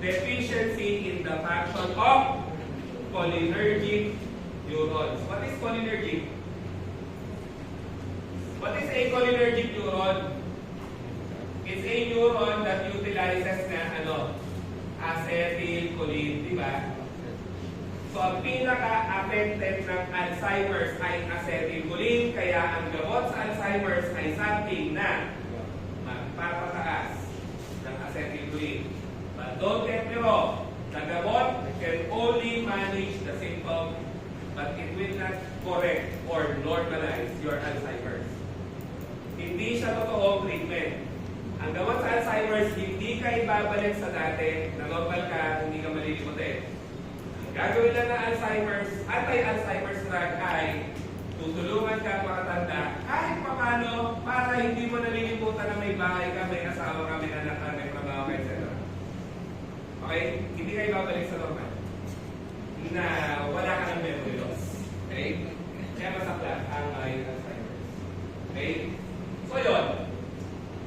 Deficiency in the function of cholinergic neurons. What is cholinergic? What is a cholinergic neuron? It's a neuron that utilizes na acetylcholine, di ba? So, ang pinaka-affected ng Alzheimer's ay acetylcholine, kaya ang gamot sa Alzheimer's ay something na magpapataas ng acetylcholine. But don't get me wrong, the gamot can only manage the symptom, but it will not correct or normalize your Alzheimer's. Hindi siya totoong treatment. Ang gamot sa Alzheimer's, hindi ka ibabalik sa dati, na normal ka, hindi ka malilimutin. Gagawin lang ng Alzheimer's, anti-Alzheimer's drug ay tutulungan ka makatanda kahit paano para hindi mo nalilimutan na may bahay ka, may asawa ka, may anak ka, may trabaho ka, etc. Okay? Hindi ka ibabalik sa normal na wala ka ng memory loss. Okay? Kaya masakla ang Alzheimer's. Okay? So yun.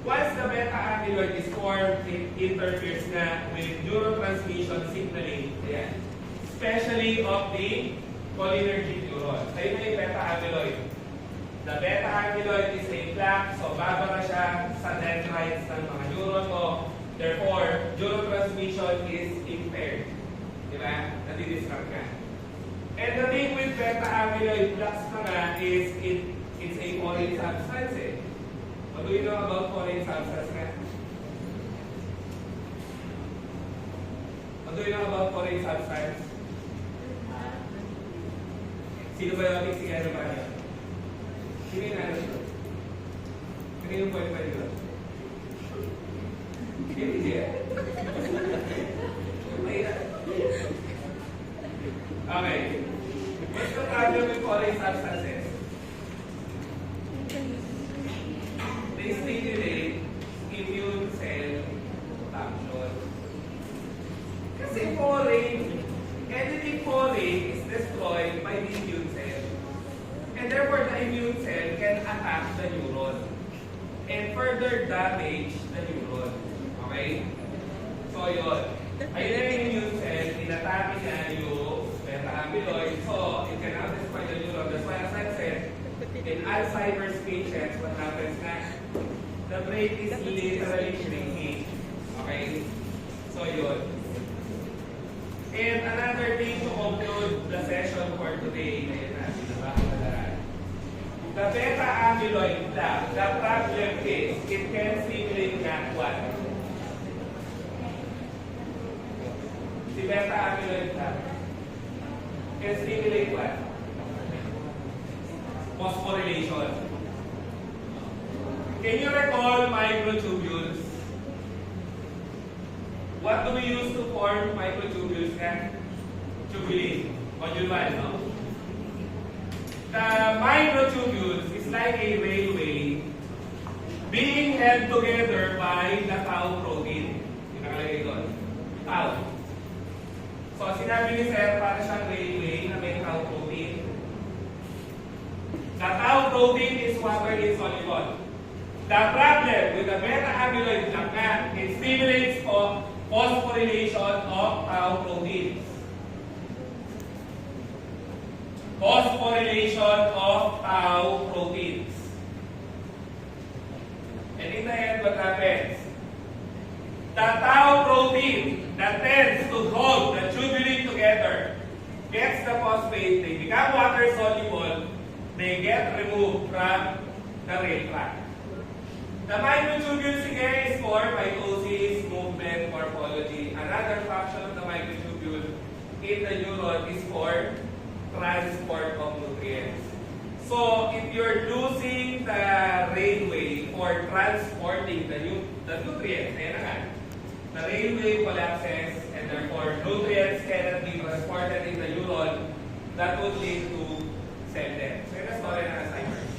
Once the beta amyloid is formed, it interferes na with neurotransmission signaling. Ayan. Especially of the cholinergic neurons. Ayun na yung beta amyloid. The beta amyloid is a plaque, so babara siya sa dendrites ng mga neuron mo. Therefore, neurotransmission is impaired. Diba? Nadi-disrupt ka. And the thing with beta amyloid plaques na nga is it's a foreign substance eh. What do you know about foreign substance na? What do you know about foreign substance? Sino biotic? Sige, ano ba yan? Sino yung ano ito? Sino yung pwede ito? Hindi siya. Okay. What's the problem with foreign substances? They stimulate immune cell function. Kasi anything foreign is destroyed by the immune cell. And therefore, the immune cell can attack the neuron and further damage the neuron. Okay? So, yun. Ayun na yung immune cell, inatake niya yung beta-amyloid. So, it can now destroy the neuron. That's why, as I said, in Alzheimer's patients, what happens na? The brain is literally shrinking. Okay? So, yun. And another thing to conclude the session for today, ayun na, sinabahan na lahat. The beta-amyloid plaque, the problem is, it can stimulate NAT1. Si beta-amyloid plaque can stimulate what? Phosphorylation. Can you recall microtubules? What do we use to form microtubules? Tubulin. Module 1, no? The microtubules is like a railway being held together by the tau protein. Yung nakalagay doon. Tau. So, sinabi ni Sir, para siyang railway na may tau protein. The tau protein is water insoluble. The problem with the beta-amyloid plaque nga, it stimulates phosphorylation of tau proteins. Phosphorylation of tau proteins. And in the end, what happens? The tau protein that tends to hold the tubulin together gets the phosphate, they become water soluble, they get removed from the rail track. The microtubules again is for mitosis, movement, morphology. Another function of the microtubule in the neuron is for transport of nutrients. So, if you're losing the railway for transporting the nutrients, ayan na nga, the railway collapses and therefore nutrients cannot be transported in the neuron, that would lead to cell death. So, yun ang story ng Alzheimer's.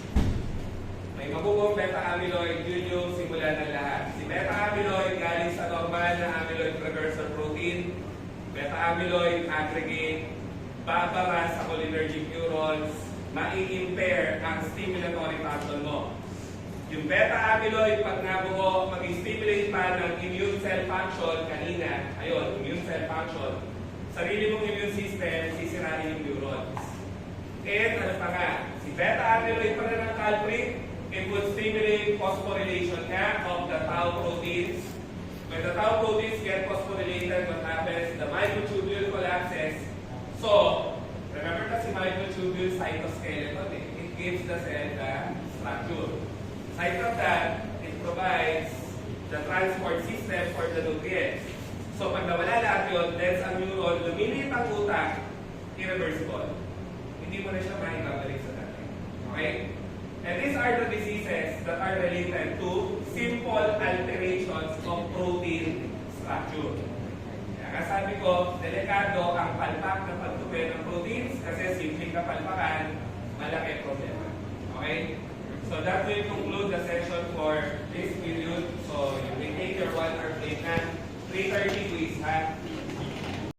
May mabubong beta-amyloid, yun yung simula ng lahat. Si beta-amyloid galing sa normal na amyloid precursor protein. Beta-amyloid aggregate, babara sa cholinergic neurons, mai-impair ang stimulatory function mo. Yung beta-amyloid, pag nabuo, mag-stimulate pa ng immune cell function kanina. Ayun, immune cell function. Sarili mong immune system, sisirain yung neurons. And ano pa nga, si beta-amyloid pa rin ang culprit, it would stimulate phosphorylation of the tau proteins. When the tau proteins get phosphorylated, what happens? The microtubule collapses. So, remember kasi microtubule cytoskeleton, it gives the cell the structure. Aside from that, it provides the transport system for the nutrients. So, pag nawala lahat yun, then sa neuron, lumilit ang utak, irreversible. Hindi mo na siya maibabalik sa dati. Okay? And these are the diseases that are related to simple alterations of protein structure. Kaya sabi ko, delikado ang palpak na pagtupi ng proteins kasi simpleng kapalpakan, malaki problema. Okay? So that will conclude